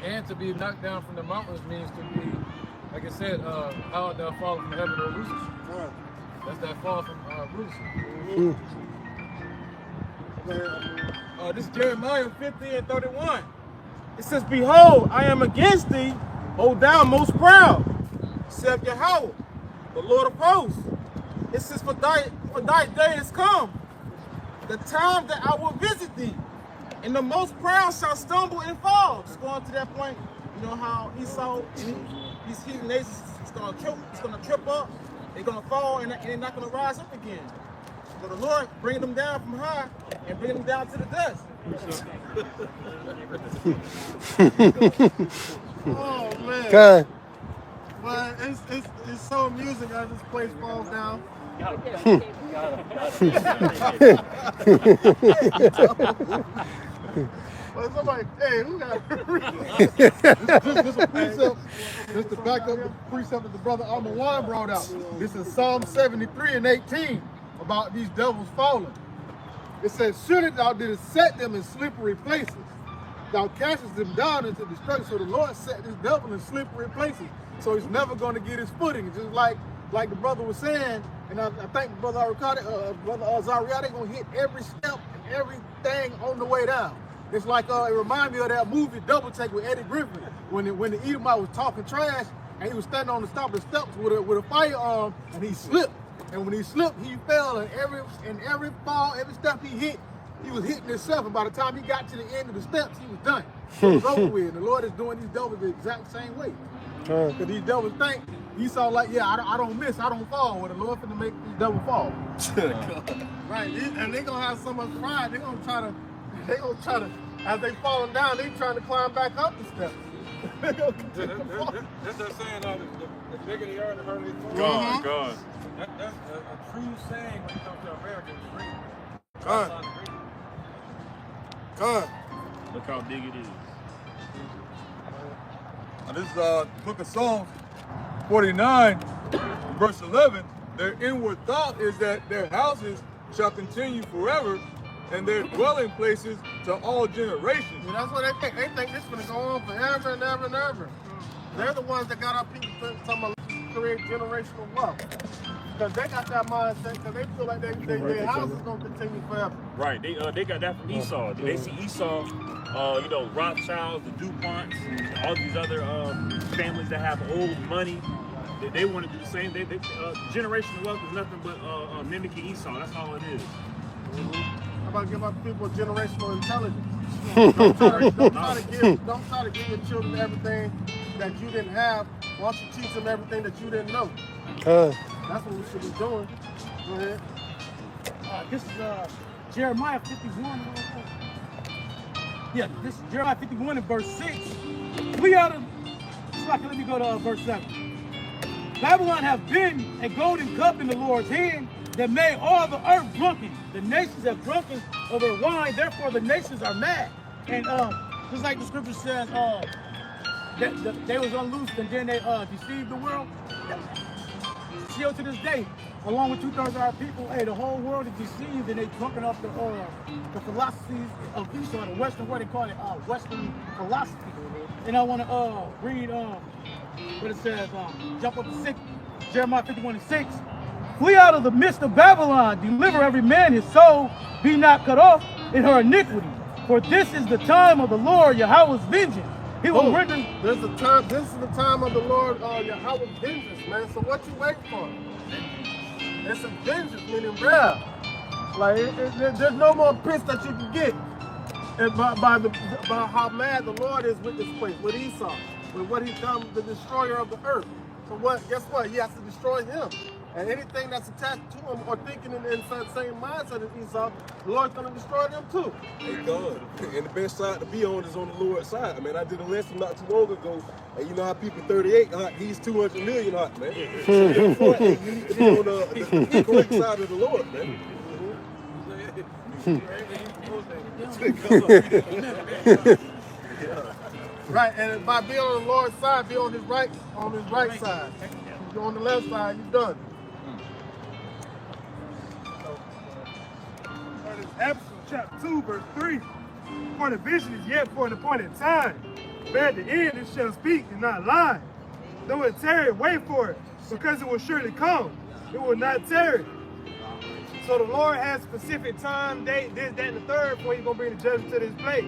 D: And to be knocked down from the mountains means to be, like I said, how they'll fall from heaven or Lucifer. That's that fall from Lucifer.
E: This is Jeremiah 50 and 31. It says, "Behold, I am against thee, O thou most proud, saith Yahweh, the Lord of hosts." It says, for thy day is come, the time that I will visit thee, and the most proud shall stumble and fall. Just going to that point, you know how Esau, these heathen nations, it's gonna trip up, they're gonna fall, and they're not gonna rise up again. So the Lord bring them down from high and bring them down to the dust.
C: Oh man.
B: Okay.
C: Well, it's so amusing as this place falls down. Well, somebody, hey, who got
H: This a precept, just to back up the precept that the brother Almawan brought out. This is Psalm 73 and 18 about these devils falling. It says, "Surely thou didst set them in slippery places. Thou castest them down into destruction." So the Lord set this devil in slippery places. So he's never going to get his footing. Just like the brother was saying, and I think brother Zaria, they're going to hit every step and everything on the way down. It's like, it reminds me of that movie Double Take with Eddie Griffin, when the Edomite was talking trash, and he was standing on the top of the steps with a firearm, and he slipped. And when he slipped, he fell, and every fall, every step he hit, he was hitting himself. And by the time he got to the end of the steps, he was done. It was over with. And the Lord is doing these devils the exact same way. Because these devils think, Esau like, yeah, I don't miss, I don't fall. Well, the Lord finna make these devils fall.
C: right, and they're gonna have so much pride. They're gonna try to, as they falling down, they trying to climb back up the steps.
D: That's that saying, the bigger they are, the harder they fall.
J: God.
D: That's a true saying when it comes to America.
A: God.
J: Look how big it is.
A: Now this is book of Psalms 49, verse 11. Their inward thought is that their houses shall continue forever, and their dwelling places to all generations.
C: And that's what they think. They think it's gonna go on forever and ever and ever. They're the ones that got our people talking about create generational wealth. Because they got that mindset, because they feel like their house is gonna continue forever.
J: Right, they got that from Esau. They see Esau, Rothschilds, the DuPonts, all these other families that have old money. They want to do the same. Generational wealth is nothing but mimicking Esau. That's all it is.
C: How about give our people generational intelligence? Don't try to give your children everything that you didn't have. Why don't you teach them everything that you didn't know? That's what we should be doing. Go ahead.
I: This is Jeremiah 51. Yeah, this is Jeremiah 51 and verse 6. Let me go to verse 7. Babylon have been a golden cup in the Lord's hand that made all the earth drunken. The nations have drunken of their wine, therefore the nations are mad. And just like the scripture says, they was unloosed and then they deceived the world. Still to this day, along with 2/3 of our people, the whole world is deceived and they drunken off the philosophies of Esau, the Western, what they call it, Western philosophy. And I want to read what it says, jump up to 6, Jeremiah 51 and 6. Flee out of the midst of Babylon, deliver every man his soul, be not cut off in her iniquity. For this is the time of the Lord, Yahweh's vengeance. He will render.
C: This is the time of the Lord, Yahweh's vengeance, man. So what you waiting for? It's a vengeance, meaning wrath. Like there's no more peace that you can get, and by how mad the Lord is with this place, with Esau, with what he's done, the destroyer of the earth. So what? Guess what? He has to destroy him, and anything that's attached to him or thinking in the same mindset as Esau, the Lord's gonna destroy them too.
A: Hey, God. And the best side to be on is on the Lord's side. I mean, I did a lesson not too long ago, and you know how people 38 hot, he's 200 million hot, man. So therefore, hey, you need to be on the correct side of the Lord, man.
C: Right, and by being on the Lord's side, be on his right side. If you're on the left side, you're done.
E: Exodus chapter 2, verse 3. For the vision is yet for an appointed time, but at the end it shall speak and not lie. Though it tarry, wait for it, because it will surely come. It will not tarry. So the Lord has specific time, date, this, that, and the third, before he's going to bring the judgment to this place.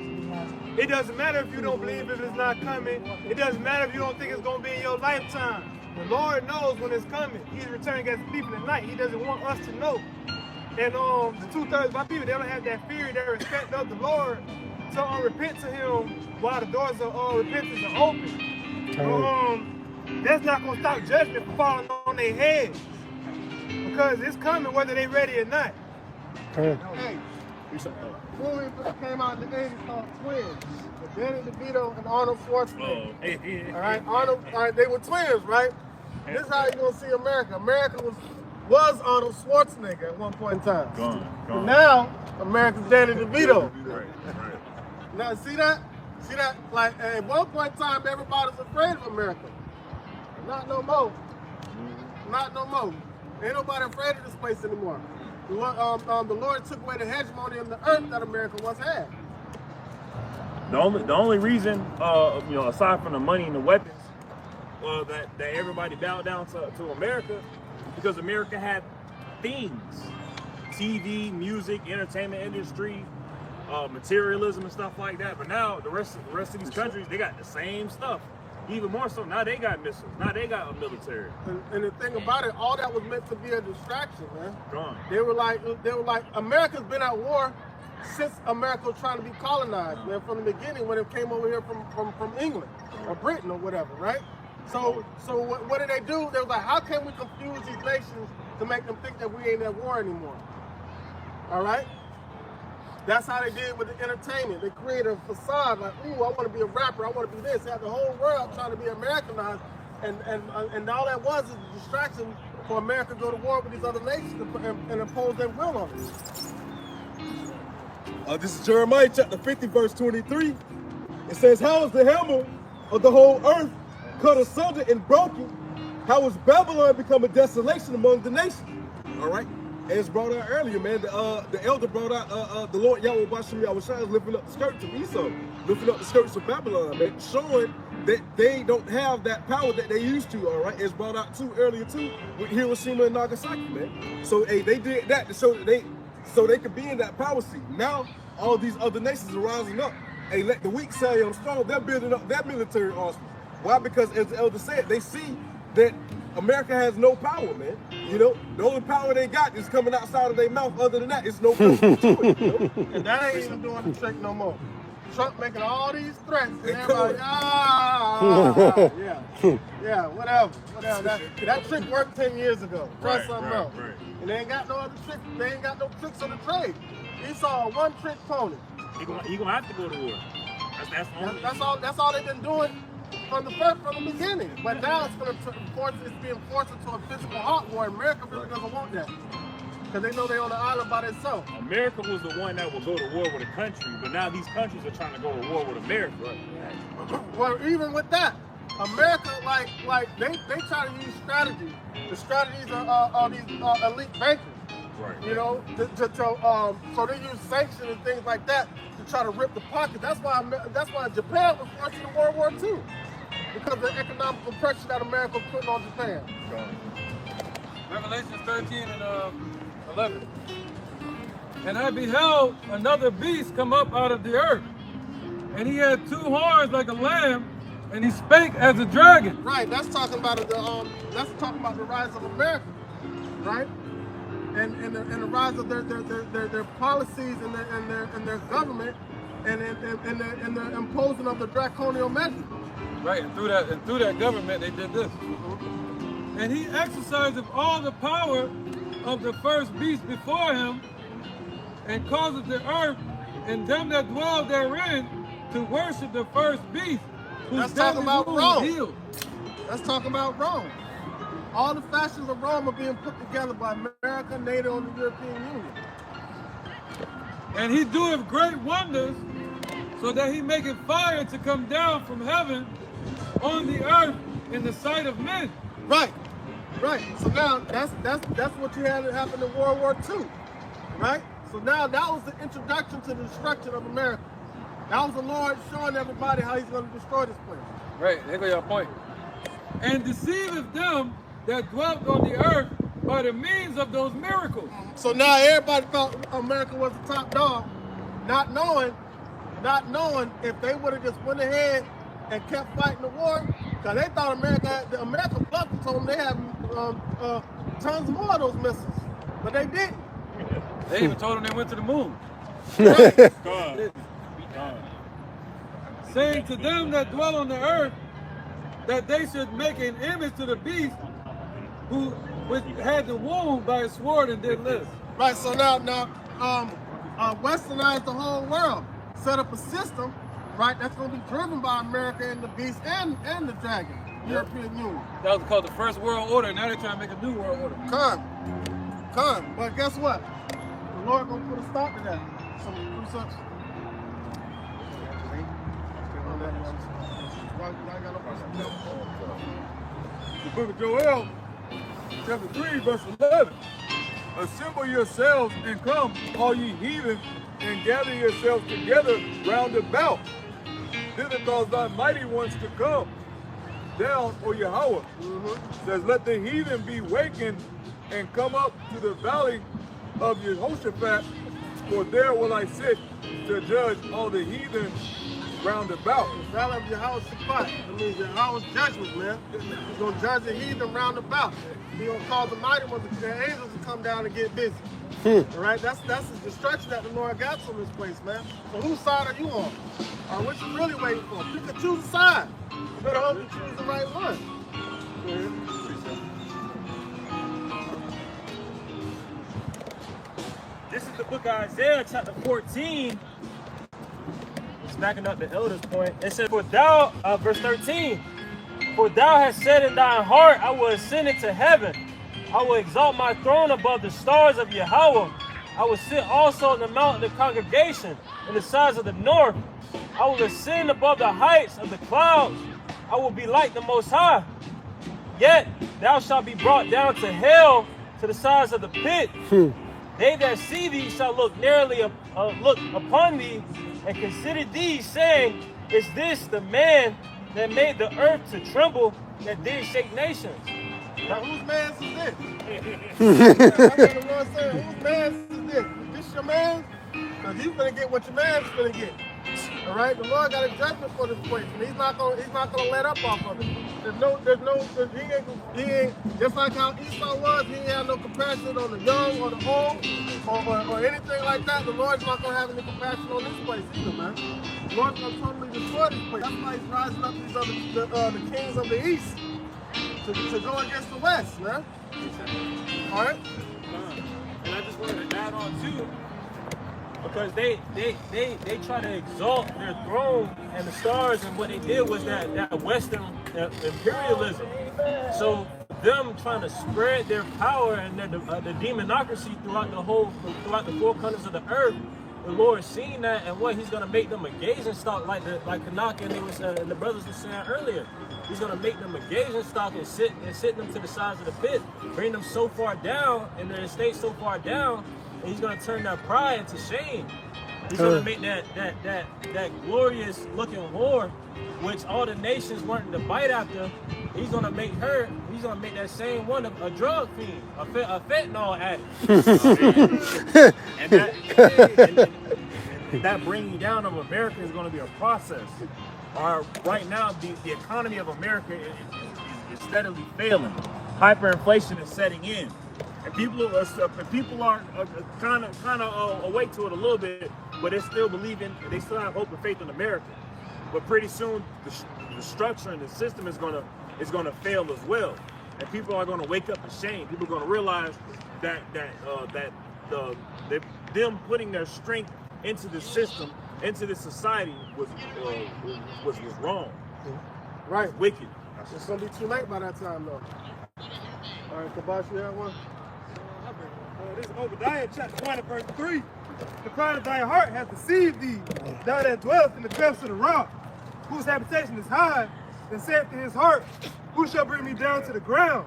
E: It doesn't matter if you don't believe if it's not coming. It doesn't matter if you don't think it's going to be in your lifetime. The Lord knows when it's coming. He's returning against people at night. He doesn't want us to know. And the 2/3 of my people, they don't have that fear, that respect of the Lord to repent to him while the doors of repentance are open. That's not going to stop judgment from falling on their heads. Because it's coming whether they're ready or not.
C: Hey, movie came out in the 80s called Twins. With Danny DeVito and Arnold Schwarzenegger. All right, they were twins, right? This is how you're going to see America. America was Arnold Schwarzenegger at one point in time. But now, America's Danny DeVito. Now, see that? See that? Like, at one point in time, everybody was afraid of America. Not no more. Not no more. Ain't nobody afraid of this place anymore. The Lord took away the hegemony of the earth that America once had.
J: The only reason, aside from the money and the weapons, that everybody bowed down to America, is because America had things, TV, music, entertainment industry, materialism and stuff like that. But now the rest of these countries, they got the same stuff. Even more so, now they got missiles. Now they got a military.
C: And the thing about it, all that was meant to be a distraction, man.
J: Gone.
C: They were like, America's been at war since America was trying to be colonized, man. From the beginning, when it came over here from England or Britain or whatever, right? So what did they do? They was like, how can we confuse these nations to make them think that we ain't at war anymore? All right. That's how they did with the entertainment. They created a facade like, ooh, I want to be a rapper, I want to be this. They had the whole world trying to be Americanized, and all that was is a distraction for America to go to war with these other nations and impose their will on it.
A: This is Jeremiah chapter 50, verse 23. It says, how is the hammer of the whole earth cut asunder and broken? How is Babylon become a desolation among the nations? All right. As brought out earlier, man, the elder brought out the Lord Yahweh Bashim Yahushua is lifting up the skirts of Esau, lifting up the skirts of Babylon, man, showing that they don't have that power that they used to, all right? It's brought out earlier too with Hiroshima and Nagasaki, man. So hey, they did that to show that they could be in that power seat. Now all these other nations are rising up. Hey, let the weak say I'm strong. They're building up their military arsenal. Why? Because as the elder said, they see that America has no power, man. You know, the only power they got is coming outside of their mouth. Other than that, it's no power to it, you know?
C: And that ain't even doing the trick no more. Trump making all these threats, and everybody, yeah, whatever. That trick worked 10 years ago. Try something else. Right. And they ain't got no other tricks. They ain't got no tricks on the trade. He saw a one-trick pony.
J: He gonna have to go to war.
C: That's all they've been doing from the beginning. But now it's being forced into a physical hot war. America really doesn't want that. Because they know they're on the island by themselves.
J: America was the one that would go to war with a country, but now these countries are trying to go to war with America.
C: Well, even with that, America, like they try to use strategy. The strategies are these elite bankers.
J: Right.
C: You know, so they use sanctions and things like that to try to rip the pocket. That's why Japan was forced into World War II, because of the economical pressure that America was putting on Japan.
D: Revelation 13 and 11. And I beheld another beast come up out of the earth, and he had two horns like a lamb, and he spake as a dragon.
C: Right. That's talking about the rise of America. Right. the rise of their policies and their government and the imposing of the draconian measures.
D: Right, and through that government, they did this. And he exercised all the power of the first beast before him, and causeth the earth and them that dwell therein to worship the first beast.
C: That's talking about Rome.
D: Healed.
C: That's talking about Rome. All the fashions of Rome are being put together by America, NATO, and the European Union.
D: And he doeth great wonders, so that he maketh fire to come down from heaven on the earth in the sight of men.
C: Right, right. So now that's what you had to happen in World War II, right? So now that was the introduction to the destruction of America. That was the Lord showing everybody how he's going to destroy this place.
D: Right, there go your point. And deceiveth them that dwelt on the earth by the means of those miracles.
C: So now everybody thought America was the top dog, not knowing if they would have just went ahead and kept fighting the war, because they thought America bluffed and told them they had tons more of those missiles, but they didn't.
D: They even told them they went to the moon.
C: Right.
D: Saying to them that dwell on the earth, that they should make an image to the beast which had the wound by a sword and did live.
C: Right, so now westernized the whole world, set up a system, right, that's going to be driven by America and the beast and the dragon, European Union.
D: That was called the First World Order. Now they're trying to make a new world order.
C: Come. But guess what? The Lord going to put a stop to that. Some precepts.
A: The book of Joel, chapter 3, verse 11. Assemble yourselves and come, all ye heathen, and gather yourselves together round about. Thither cause thy mighty ones to come down, O Yahweh. Says, let the heathen be wakened and come up to the valley of Jehoshaphat, for there will I sit to judge all the heathen round about.
C: The valley of Jehoshaphat. That means Yahweh's judgment, man. He's going to judge the heathen round about. He's going to cause the mighty ones, the angels, to come down and get busy. All right? That's the destruction that the Lord got from this place, man. So whose side are you on? Or what you really waiting for? You can choose a side. You better hope you choose the right one.
F: This is the book of Isaiah, chapter 14. It's backing up the elder's point. It says, for thou, verse 13, for thou hast said in thine heart, I will ascend into heaven. I will exalt my throne above the stars of Yahweh. I will sit also in the mountain of the congregation, in the sides of the north. I will ascend above the heights of the clouds. I will be like the Most High. Yet thou shalt be brought down to hell, to the sides of the pit. They that see thee shall look narrowly look upon thee, and consider thee, saying, is this the man that made the earth to tremble, that did shake nations?
C: Now, whose man is this? That's what the Lord said. Whose man is this? Is this your man? Because you finna get what your man's finna get. All right, the Lord got a judgment for this place, and He's not gonna let up off of it. He ain't just like how Esau was. He ain't have no compassion on the young or the old or anything like that. The Lord's not gonna have any compassion on this place either, man. The Lord's gonna totally destroy this place. That's why He's rising up these the kings of the east to go against the west, man. All right.
F: And I just wanted to add on too, because they try to exalt their throne and the stars, and what they did was that Western imperialism. So them trying to spread their power and the demonocracy throughout the four corners of the earth. The Lord seen that, and what He's gonna make them a gazing stock, like Kanak and the brothers were saying earlier. He's gonna make them a gazing stock and sit them to the sides of the pit, bring them so far down in their estate so far down, and He's gonna turn their pride into shame. He's gonna make that glorious looking whore, which all the nations wanted to bite after. He's gonna make that same one a drug fiend, a fentanyl addict. and that bringing down of America is gonna be a process. Right now, the economy of America is steadily failing. Hyperinflation is setting in.
J: And people are kind of awake to it a little bit, but they still believing, they still have hope and faith in America. But pretty soon, the structure and the system is gonna fail as well, and people are gonna wake up to shame. People are gonna realize that them putting their strength into the system, into the society was wrong.
C: Right.
J: Wicked.
C: It's gonna be too late by that time, though. All right, Kabash, you have one?
E: This is Obadiah chapter 1 and verse 3. The pride of thy heart hath deceived thee, thou that dwellest in the clefts of the rock, whose habitation is high, and saith to his heart, who shall bring me down to the ground?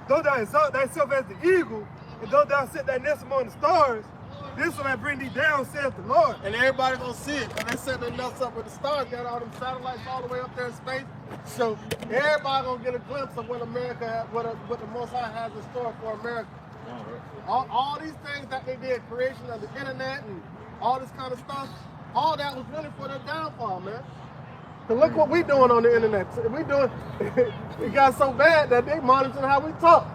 E: Though thou exalt thyself as the eagle, and though thou set thy nest among the stars, this will I bring thee down, saith the Lord.
C: And everybody gonna see it, because they set their nuts up with the stars, got all them satellites all the way up there in space. So everybody gonna get a glimpse of what America, what the Most High has in store for America. All these things that they did, creation of the internet and all this kind of stuff, all that was really for their downfall, man. So look what we doing on the internet. We doing, it got so bad that they monitoring how we talk.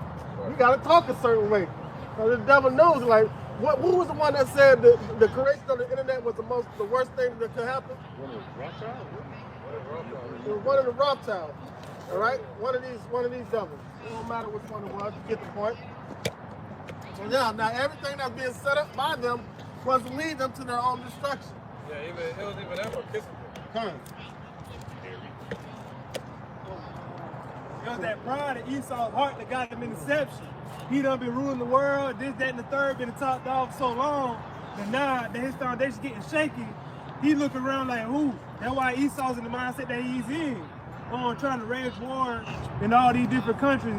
C: We gotta talk a certain way. So the devil knows, like, who was the one that said the creation of the internet was the worst thing that could happen? It was one of the Rothschilds. All right, one of these devils. It don't matter which one it was. You get the point. So yeah, now everything that's being set up by them was to lead them to their own destruction.
D: Yeah, it was even ever kissing.
E: It was that pride of Esau's heart that got him in deception. He done been ruling the world, this, that, and the third, been the top dog for so long, that now that his foundation's getting shaky, he looking around like, who? That's why Esau's in the mindset that he's in. Trying to rage war in all these different countries,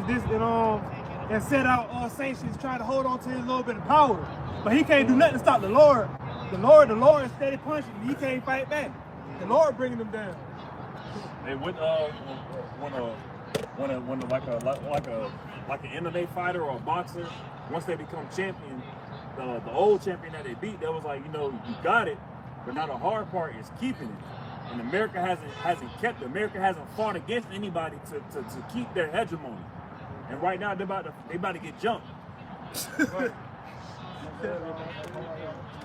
E: and set out sanctions, trying to hold on to his little bit of power. But he can't do nothing to stop the Lord. The Lord is steady punching. He can't fight back. The Lord bringing them down.
J: Hey, when like an MMA fighter or a boxer, once they become champion, the old champion that they beat, that was like, you got it, but now the hard part is keeping it. And America hasn't kept it. America hasn't fought against anybody to keep their hegemony. And right now they're about to get jumped.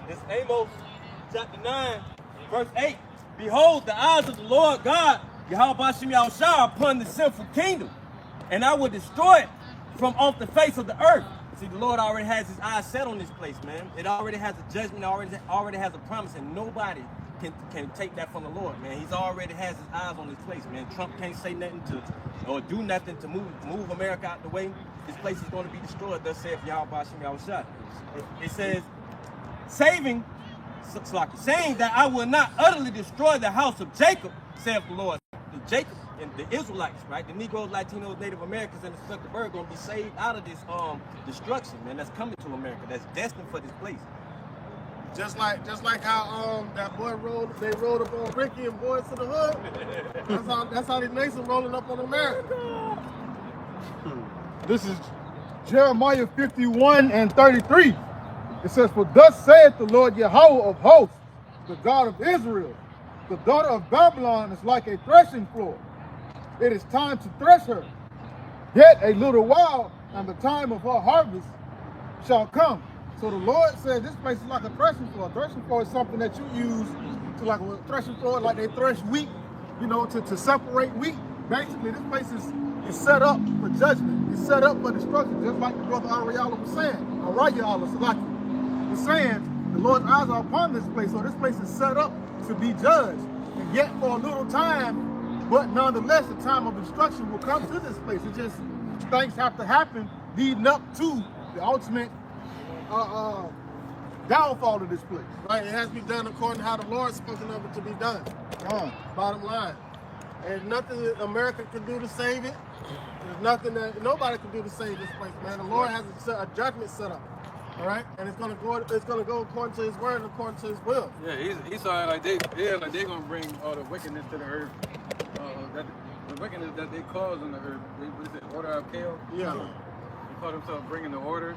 F: It's Amos chapter 9, verse 8. Behold, the eyes of the Lord God, Yahweh Shem Yahushua, are upon the sinful kingdom, and I will destroy it from off the face of the earth. See, the Lord already has his eyes set on this place, man. It already has a judgment, already has a promise, and nobody can take that from the Lord, man. He's already has his eyes on this place, man. Trump can't say nothing or do nothing to move America out the way. This place is going to be destroyed, thus saith Yahweh Shem Yahushua. It says, saying that I will not utterly destroy the house of Jacob, saith the Lord. Jacob and the Israelites, right? The Negroes, Latinos, Native Americans, and the Sucker Bird going to be saved out of this destruction, man. That's coming to America. That's destined for this place.
C: Just like how that boy they rode up on Ricky and Boys to the Hood. That's how these nations rolling up on America.
B: This is Jeremiah 51 and 33. It says, for thus saith the Lord Yahweh of hosts, the God of Israel, the daughter of Babylon is like a threshing floor. It is time to thresh her. Yet a little while, and the time of her harvest shall come. So the Lord said this place is like a threshing floor. A threshing floor is something that you use to, like a threshing floor, like they thresh wheat, to separate wheat. Basically, this place is set up for judgment. It's set up for destruction, just like the brother Ariella was saying. Salaki was saying, the Lord's eyes are upon this place. So this place is set up to be judged. And yet for a little time, but nonetheless, the time of destruction will come to this place. It just, things have to happen leading up to the ultimate downfall of this place.
C: Right, it has to be done according to how the Lord spoken of it to be done. Bottom line. There's nothing that America can do to save it. There's nothing that nobody can do to save this place, man. The Lord has a judgment set up. All right, and it's gonna go according to His word and according to His will.
D: Yeah, he saw it like they're gonna bring all the wickedness to the earth. The wickedness that they cause on the earth. What is it? Order of chaos.
C: Yeah.
D: They call themselves bringing the order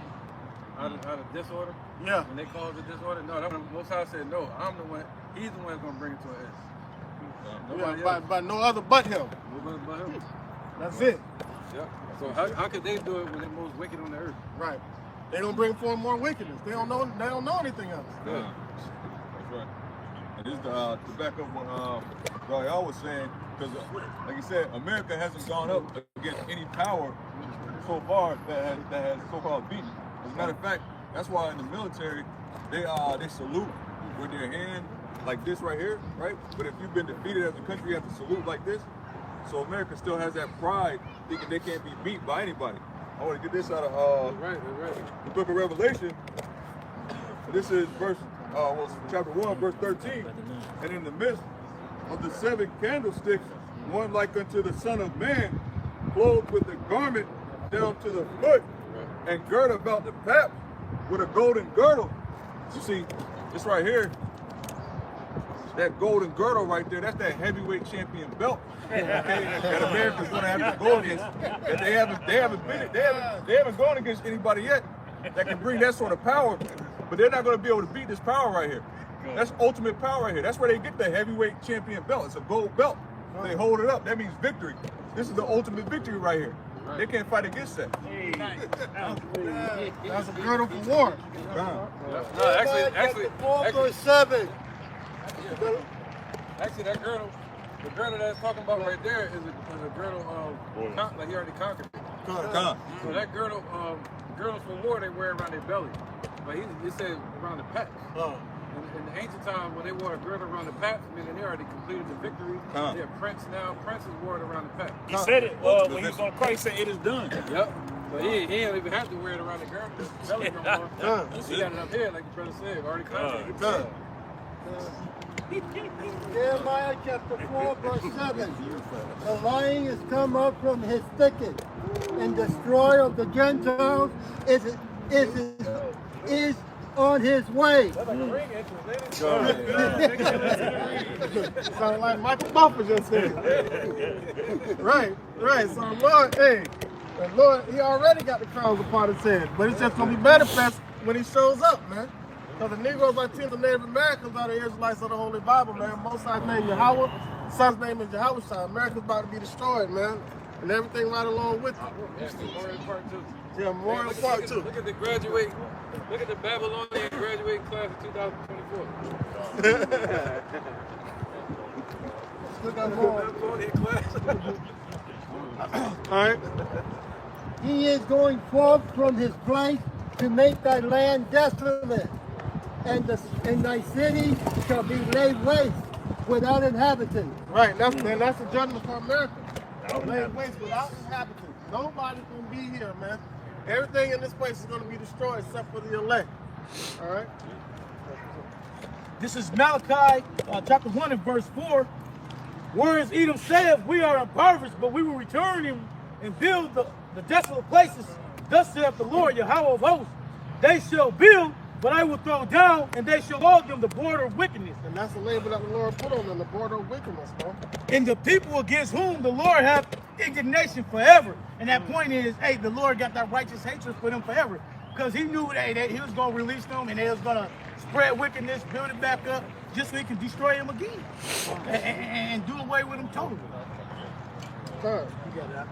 D: out of disorder.
C: Yeah.
D: And they cause it disorder. No, that one, Most High said no. I'm the one. He's the one that's gonna bring it to an end. Nobody else.
C: By no other but Him.
D: Nobody but Him.
C: That's it.
D: Yeah. So how could they do it when they're most wicked on the earth?
C: Right. they're gonna bring forth more wickedness. They don't know anything else.
K: Yeah, that's right. And this to back up what y'all was saying, because like you said, America hasn't gone up against any power so far that has so-called beaten. As a matter of fact, that's why in the military they salute with their hand like this right here, right? But if you've been defeated as a country, you have to salute like this. So America still has that pride, thinking they can't be beat by anybody. I want to get this out of the book of Revelation. This is chapter 1, verse 13. And in the midst of the 7 candlesticks, one like unto the Son of Man, clothed with a garment down to the foot, and girt about the paps with a golden girdle. You see, this right here, that golden girdle right there, that's that heavyweight champion belt. Okay, that America's gonna have to go against. And they haven't gone against anybody yet that can bring that sort of power. But they're not gonna be able to beat this power right here. That's ultimate power right here. That's where they get the heavyweight champion belt. It's a gold belt. They hold it up. That means victory. This is the ultimate victory right here. They can't fight against that.
C: That's a girdle for war.
D: No, actually,
H: 4 verse 7.
D: Actually, that girdle, the girdle that's talking about right there is a girdle of, like he already conquered it. So that girdle, girdles for war they wear around their belly. But it said around the paps. In the ancient times, when they wore a girdle around the paps, meaning they already completed the victory. They're princes wore it around the paps.
J: He said it when he was on Christ, said it is done.
D: Yep. So he don't even have to wear it around the girdle. The belly no more. He got it up here, like the brother said, already conquered.
H: Jeremiah chapter 4 verse 7. The lion is come up from his thicket, and destroyer of the Gentiles is on his way.
C: Sound like Michael Buffer just said. Right. So Lord, the Lord, he already got the crowns upon his head, but it's just gonna be manifest when he shows up, man. Because the Negroes, Latinos, and Native Americans are the Israelites of the Holy Bible, man. Most High's name Yahweh, Son's name is Yahushua. America's about to be destroyed, man. And everything right along with it.
D: Memorial Part 2.
C: Yeah, Memorial Part 2.
D: Look at the Babylonian graduating class of 2024.
H: Look at more.
D: Babylonian class.
C: All right.
H: He is going forth from his place to make thy land desolate, and thy city shall be laid waste without inhabitants.
C: Right, that's the judgment for America. Laid waste without inhabitants. Nobody's gonna be here, man. Everything in this place is gonna be destroyed except for the elect. All right.
I: This is Malachi chapter 1 and verse 4. Whereas Edom saith, we are impoverished, but we will return him and build the desolate places. Thus saith the Lord, Yahweh of hosts. They shall build, but I will throw down, and they shall log them the border of wickedness.
C: And that's the label that the Lord put on them, the border of wickedness, bro.
I: And the people against whom the Lord hath indignation forever. And that point is, hey, the Lord got that righteous hatred for them forever. Because he knew that he was going to release them, and they was going to spread wickedness, build it back up, just so he can destroy them again. And do away with them totally.
C: Third, you got that.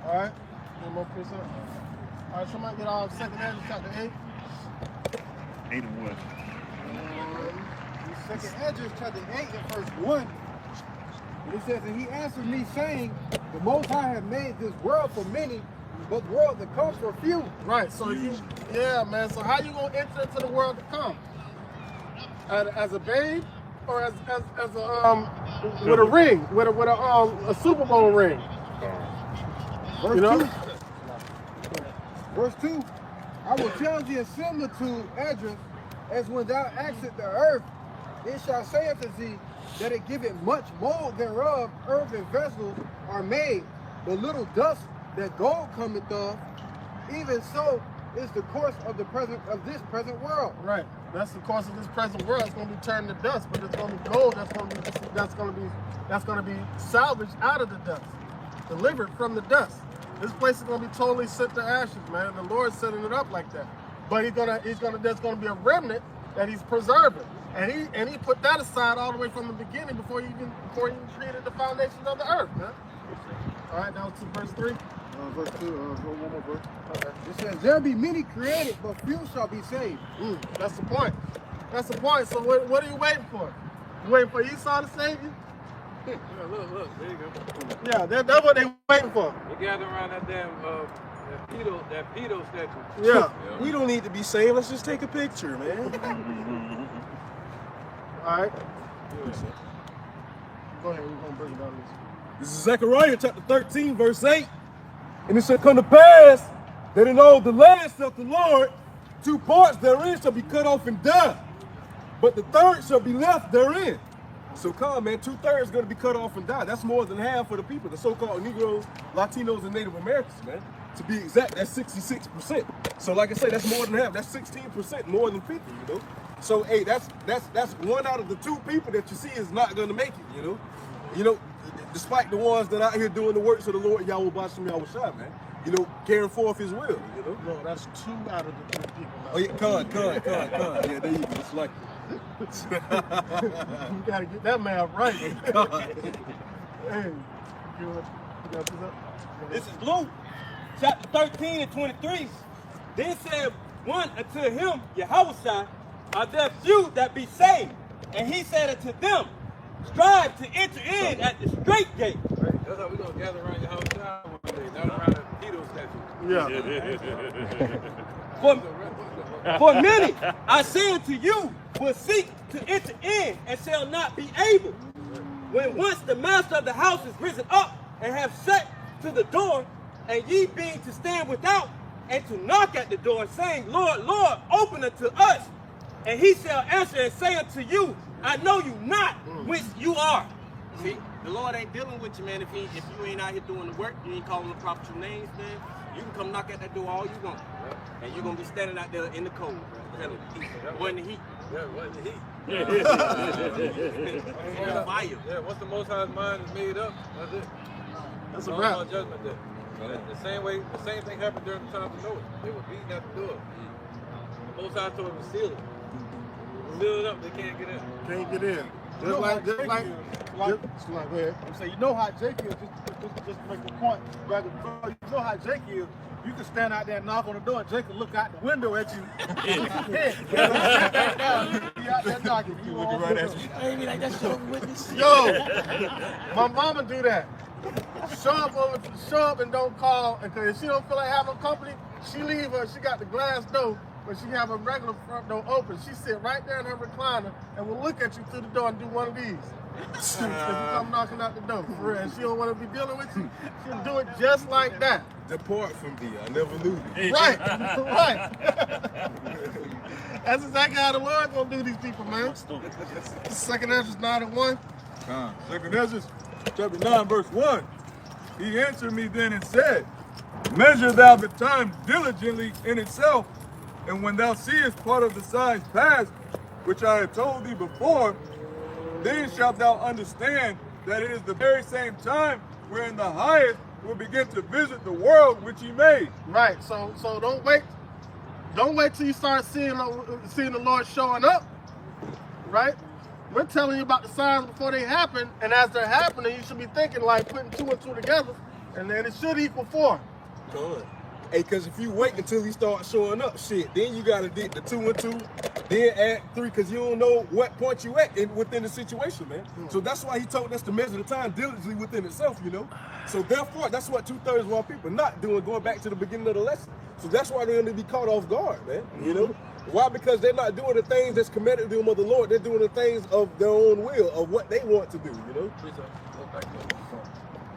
C: All right. One more piece up. All right, somebody get off 2nd Ezra chapter 8.
J: 8 and 1.
H: 2nd Ezra chapter 8 and verse 1. It says, and he answered me, saying, the Most High have made this world for many, but the world to come for few.
C: Right. So yeah, man. So how you gonna enter into the world to come? As a babe, or as a with a ring, with a Super Bowl ring?
H: Verse 2. Verse 2. I will tell thee a similitude, Esdras, as when thou askest the earth, it shall say unto thee that it giveth much mold thereof, earthen vessels are made, but little dust that gold cometh of. Even so is the course of this present world.
C: Right. That's the course of this present world. It's gonna be turned to dust, but it's gonna be gold. That's gonna be salvaged out of the dust, delivered from the dust. This place is gonna be totally sent to ashes, man. The Lord's setting it up like that. But there's gonna be a remnant that he's preserving. And he put that aside all the way from the beginning before he even created the foundations of the earth, man. All right, that was to verse 3.
B: Verse 2, go one more verse. It says, there be many created, but few shall be saved.
C: That's the point. That's the point. So what are you waiting for? You waiting for Esau to save you?
D: Yeah, look, there you go.
C: Yeah, that's what they waiting for.
D: They gather around that damn that pedo statue.
C: Yeah.
A: We don't need to be saved. Let's just take a picture, man.
C: All right. Go ahead. We're gonna break down this.
A: This is Zechariah chapter 13, verse 8. And it shall come to pass that in all the land, saith the Lord, 2 parts therein shall be cut off and die, but the third shall be left therein. So come, man, 2/3 is going to be cut off and die. That's more than half of the people, the so-called Negroes, Latinos, and Native Americans, man. To be exact, that's 66%. So like I say, that's more than half. That's 16% more than 50, you know. So hey, that's 1 out of the 2 people that you see is not going to make it, you know. You know, despite the ones that out here doing the works of the Lord Yahweh Bashim Yahweh Shai, man. You know, carrying forth his will, you know.
C: No, that's 2 out of the 3 people.
A: Oh yeah, con. Yeah, there you go. It's like
C: You gotta get that man right. Hey, you got this up?
E: This is Luke, chapter 13 and 23. Then said one unto him, Yahushua, are there few that be saved? And he said unto them, strive to enter in at the straight gate.
D: Right? That's how we're going to gather around your house one day, not around the pedo statue.
C: Yeah.
E: For many, I say unto you, will seek to enter in and shall not be able. When once the master of the house is risen up and have set to the door, and ye being to stand without and to knock at the door, saying, Lord, Lord, open unto us. And he shall answer and say unto you, I know you not whence you are.
F: See, the Lord ain't dealing with you, man. If you ain't out here doing the work, you ain't calling the proper true names, man. You can come knock at that door all you want, and you're gonna be standing out there in the cold, telling the heat, in the heat.
D: Yeah, what in the heat?
F: In the fire.
D: Yeah, once the Most High's mind is made up, that's it.
C: That's a
D: No
C: wrap.
D: more judgment day. The same thing happened during the time of Noah. They were beating at the door. The Most High told them to seal it. Seal it up, they can't get in.
C: Can't get in.
B: You know how Jake
C: like,
B: is, go ahead. I'm saying, you know how Jake is, just to make the point, brother, you know how Jake is. You can stand out there and knock on the door, and Jake can look out the window at you. He out there knocking. You looking right at you.
C: Yo, my mama do that. Show up and don't call, because if she don't feel like having company, she leave her. She got the glass door, but she have a regular front door open. She sit right there in her recliner and will look at you through the door and do one of these. If you come knocking out the door, for real, and she don't want to be dealing with you, she'll do it just like that.
A: depart from thee. I never knew thee.
C: Right, right. That's exactly how the Lord gonna do these people, man. 2nd Ezra 9:1.
K: Second Ezra chapter 9, verse 1. He answered me then and said, measure thou the time diligently in itself, and when thou seest part of the signs past, which I have told thee before, then shalt thou understand that it is the very same time wherein the highest will begin to visit the world which he made.
C: Right. So don't wait till you start seeing the Lord showing up. Right? We're telling you about the signs before they happen, and as they're happening, you should be thinking like putting 2 and 2 together, and then it should equal 4.
A: Good. Hey, because if you wait until he starts showing up, shit, then you got to dig the 2 and 2, then add 3, because you don't know what point you at within the situation, man. So that's why he told us to measure the time diligently within itself, you know. So therefore, that's what 2/3 of our people not doing, going back to the beginning of the lesson. So that's why they're going to be caught off guard, man, you know. Why? Because they're not doing the things that's commanded to them of the Lord. They're doing the things of their own will, of what they want to do, you know.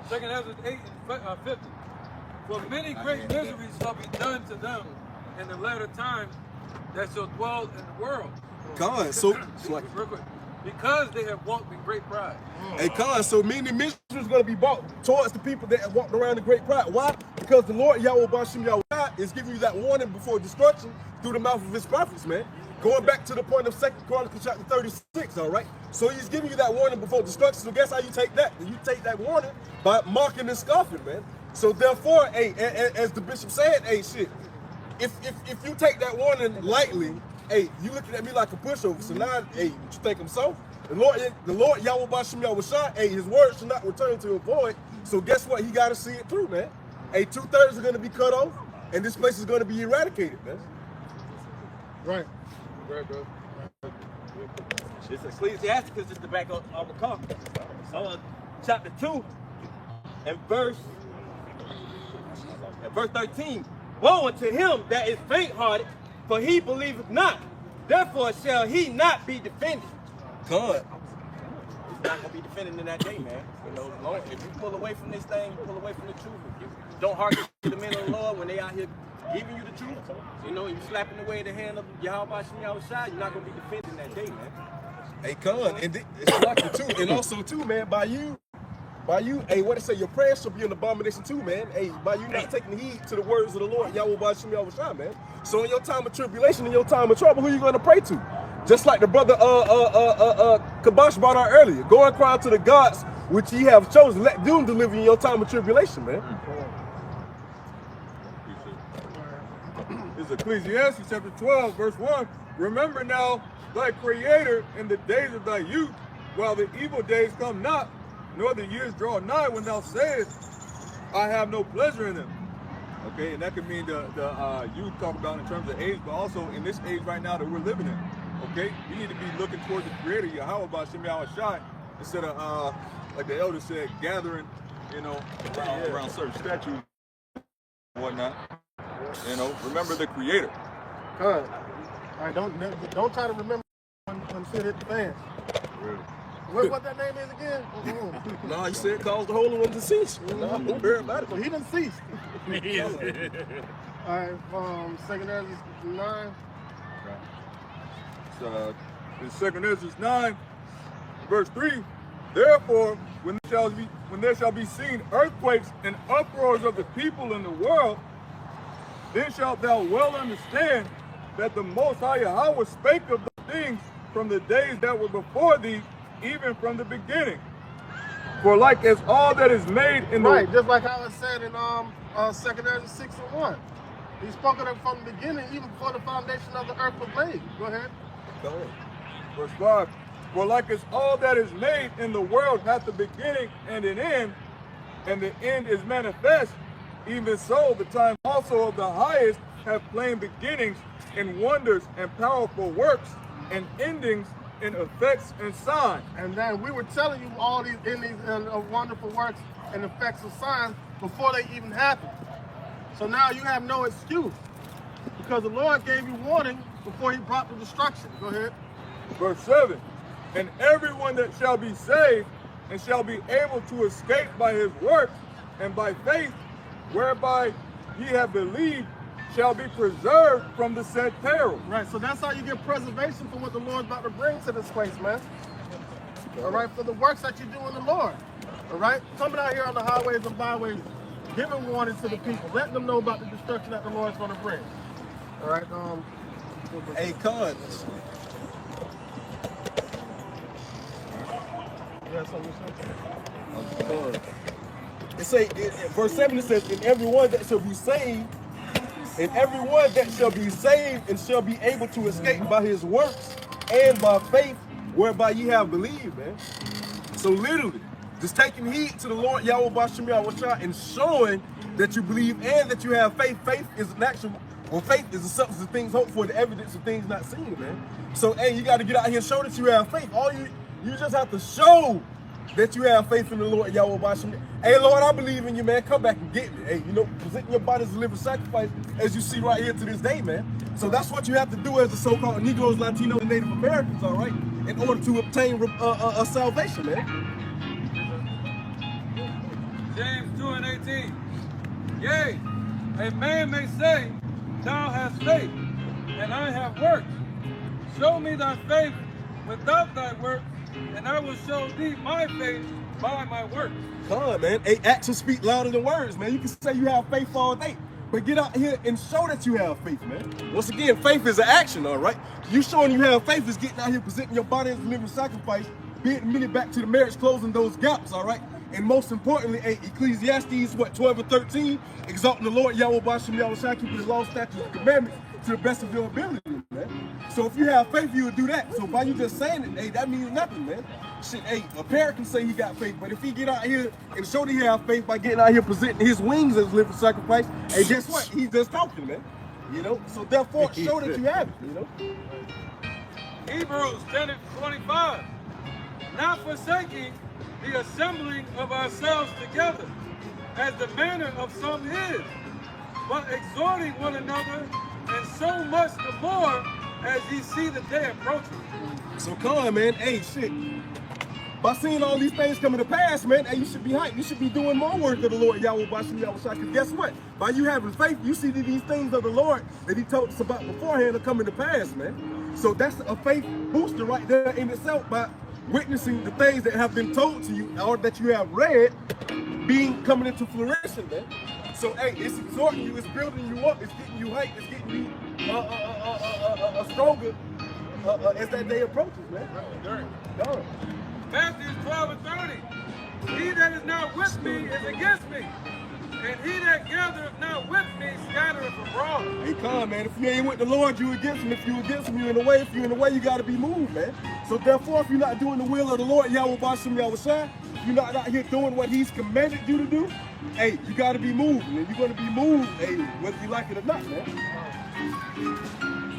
D: 2nd Ezra 8 and 50. For many great miseries shall be done to them in the latter time that shall dwell in the world.
A: God, so like,
D: real quick, because they have walked in great pride.
A: hey, God, so many miseries is going to be brought towards the people that have walked around in great pride. Why? Because the Lord Yahweh Bashim Yahweh is giving you that warning before destruction through the mouth of his prophets, man. Going back to the point of 2nd Chronicles chapter 36, all right? So he's giving you that warning before destruction. So guess how you take that? You take that warning by mocking and scoffing, man. So therefore, hey, as the bishop said, hey, shit, if you take that warning lightly, hey, you looking at me like a pushover. So now, hey, you think I'm so? The Lord Yahweh Bashim Yahweh Shai, hey, his word should not return to him void. So guess what? He got to see it through, man. hey, 2/3 are going to be cut off, and this place is going to be eradicated, man.
B: Right. Right, bro.
L: It's Ecclesiasticus, just the back of the car. Chapter 2 and verse 13. Woe unto him that is faint-hearted, for he believeth not. Therefore shall he not be defended.
A: God.
L: He's not gonna be defended in that day, man. You know, Lord, if you pull away from this thing, you pull away from the truth. If you don't hearken to the men of the Lord when they out here giving you the truth, you know, you slapping away the hand of Yahweh Shem Yahushua, you're not gonna be defended in that day, man.
A: Hey, Con, and it's like it too, and also too, man, by you, hey, what it say, your prayers shall be an abomination too, man. Hey, by you not taking heed to the words of the Lord, Yahweh Shem Yahushua, man. So in your time of tribulation, in your time of trouble, who you gonna pray to? Just like the brother Kabash brought out earlier, go and cry to the gods which ye have chosen. Let them deliver you in your time of tribulation, man.
K: It's Ecclesiastes chapter 12, verse 1. Remember now thy Creator in the days of thy youth, while the evil days come not, nor the years draw nigh, when thou sayest, I have no pleasure in them. Okay, and that could mean the youth talk about in terms of age, but also in this age right now that we're living in. Okay, you need to be looking towards the Creator, Yahweh B'Shem Yahushua, instead of like the elder said, gathering, you know, around certain statues and whatnot. You know, remember the Creator.
C: Good. All right, don't try to remember when shit hit the fan.
K: Really?
C: What that name is again?
A: Nah, you said cause the Holy One to cease. Nah, don't worry about it.
C: So he didn't cease. All right, 2nd Ezra 9.
K: In 2nd Ezra 9, verse 3, therefore, when there shall be seen earthquakes and uproars of the people in the world, then shalt thou well understand that the Most High Yahweh spake of the things from the days that were before thee, even from the beginning. For like as all that is made in the...
C: Right, just like how it said in 2nd Ezra 6 and 1. He spoke of it from the beginning, even before the foundation of the earth was laid. Go ahead.
A: Go ahead.
K: Verse 5, for like as all that is made in the world hath a beginning and an end, and the end is manifest, even so the time also of the highest have plain beginnings in wonders and powerful works, and endings in effects and signs.
C: And then we were telling you all these endings and wonderful works and effects and signs before they even happened. So now you have no excuse, because the Lord gave you warning before he brought the destruction. Go ahead.
K: Verse 7, and everyone that shall be saved and shall be able to escape by his works and by faith, whereby ye have believed, shall be preserved from the said peril.
C: Right, so that's how you get preservation from what the Lord's about to bring to this place, man. All right, for the works that you do in the Lord. All right, coming out here on the highways and byways, giving warning to the people, letting them know about the destruction that the Lord's going to bring. All right,
A: Hey, Con. It say, verse 7, it says, and everyone that shall be saved, and everyone that shall be saved and shall be able to escape by his works and by faith, whereby ye have believed, man. So literally, just taking heed to the Lord Yahweh B'Shem Yahushua and showing that you believe and that you have faith. Faith is an actual, well, faith is the substance of things hoped for, the evidence of things not seen, man. So, hey, you got to get out here and show that you have faith. You just have to show that you have faith in the Lord Yahweh B'Shem. Hey, Lord, I believe in you, man. Come back and get me. Hey, you know, presenting your body as a living sacrifice, as you see right here to this day, man. So that's what you have to do as the so-called Negroes, Latinos, and Native Americans, all right, in order to obtain a salvation, man.
D: James 2 and 18. Yea, a man may say, thou hast faith, and I have works. Show me thy faith without thy works, and I will show thee my faith by my works.
A: Come on, man. Hey, actions speak louder than words, man. You can say you have faith all day, but get out here and show that you have faith, man. Once again, faith is an action, all right? You showing you have faith is getting out here, presenting your body as a living sacrifice, being minute back to the marriage, closing those gaps, all right? And most importantly, Ecclesiastes, 12 and 13, exalting the Lord Yahweh B'Shem Yahushua, keeping his law, statutes, and commandments to the best of your ability, man. So if you have faith, you will do that. So by you just saying it, hey, that means nothing, man. shit, hey, a parent can say he got faith, but if he get out here and show that he have faith by getting out here presenting his wings as living sacrifice, hey, guess what? He's just talking, man. You know, so therefore, show that you have it, you know?
D: Hebrews 10:25. Not forsaking the assembling of ourselves together, as the manner of some is, but exhorting one another, and so much the more as ye see the day approaching.
A: So come on, man. Hey, shit. By seeing all these things coming to pass, man, hey, you should be hyped. You should be doing more work of the Lord, Yahweh Bashim Yahushua. Because guess what? By you having faith, you see that these things of the Lord that he told us about beforehand are coming to pass, man. So that's a faith booster right there in itself by witnessing the things that have been told to you or that you have read coming into fruition, man. So, hey, it's exhorting you, it's building you up, it's getting you hyped, it's getting you stronger as that day approaches, man. Done.
D: Matthew 12:30. He that is not with me is against me, and he that gathereth not with me scattereth abroad.
A: Hey, come, man. If you ain't with the Lord, you against him. If you against him, you in the way. If you in the way, you got to be moved, man. So therefore, if you're not doing the will of the Lord, Yahweh Bashim Yahushua, if you're not out here doing what he's commanded you to do, hey, you got to be moved, man. You're going to be moved, hey, whether you like it or not, man.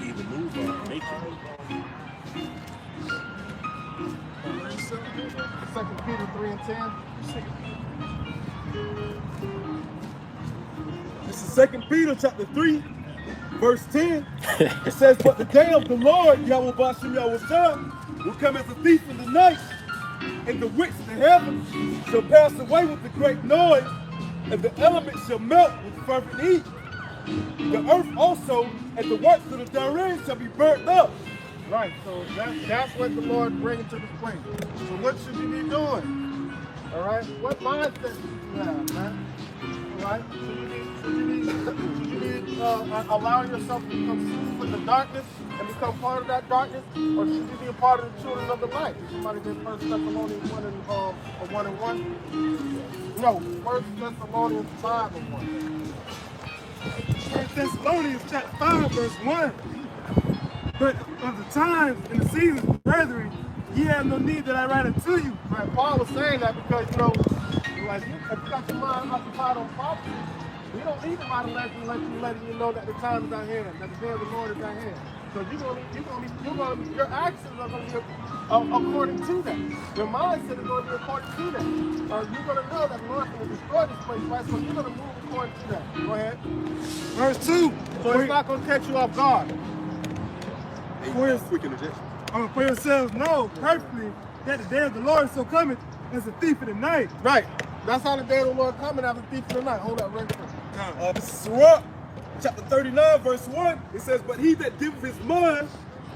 F: Even move on nature.
C: 2 Peter 3:10.
A: This is 2 Peter chapter 3, verse 10. It says, but the day of the Lord, Yahweh Bashim Yahushua, will come as a thief in the night, and the wicks of the heavens shall pass away with a great noise, and the elements shall melt with fervent heat. The earth also and the works of the therein shall be burnt up.
C: Right, so that's what the Lord bringing to this place. So what should you be doing? All right, what mindset should you have, man? All right, should you be allowing yourself to become soothed with the darkness and become part of that darkness, or should you be a part of the children of the light? Somebody did 1 Thessalonians 1 and 1. No, 1 Thessalonians 5 and 1.
I: 1 Thessalonians chapter 5, verse 1. But of the times and the seasons, brethren, ye have no need that I write unto you.
C: Right, Paul was saying that because, you know, like, if you got your mind occupied on prophecy, you don't need nobody letting you know that the time is at hand, that the day of the Lord is at hand. So your actions are going to be according to that. Your mindset is going to be according to that. You're going to know that the Lord is going to destroy this place, right? So you're going to move according to that. Go ahead.
I: Verse 2.
C: So it's not going to catch you off guard.
I: For yourselves know perfectly that the day of the Lord so cometh as a thief in the night.
C: Right. That's how the day of the Lord coming as a thief in the night. Hold up, right there.
A: This is Sirach, chapter 39, verse 1. It says, but he that giveth his mind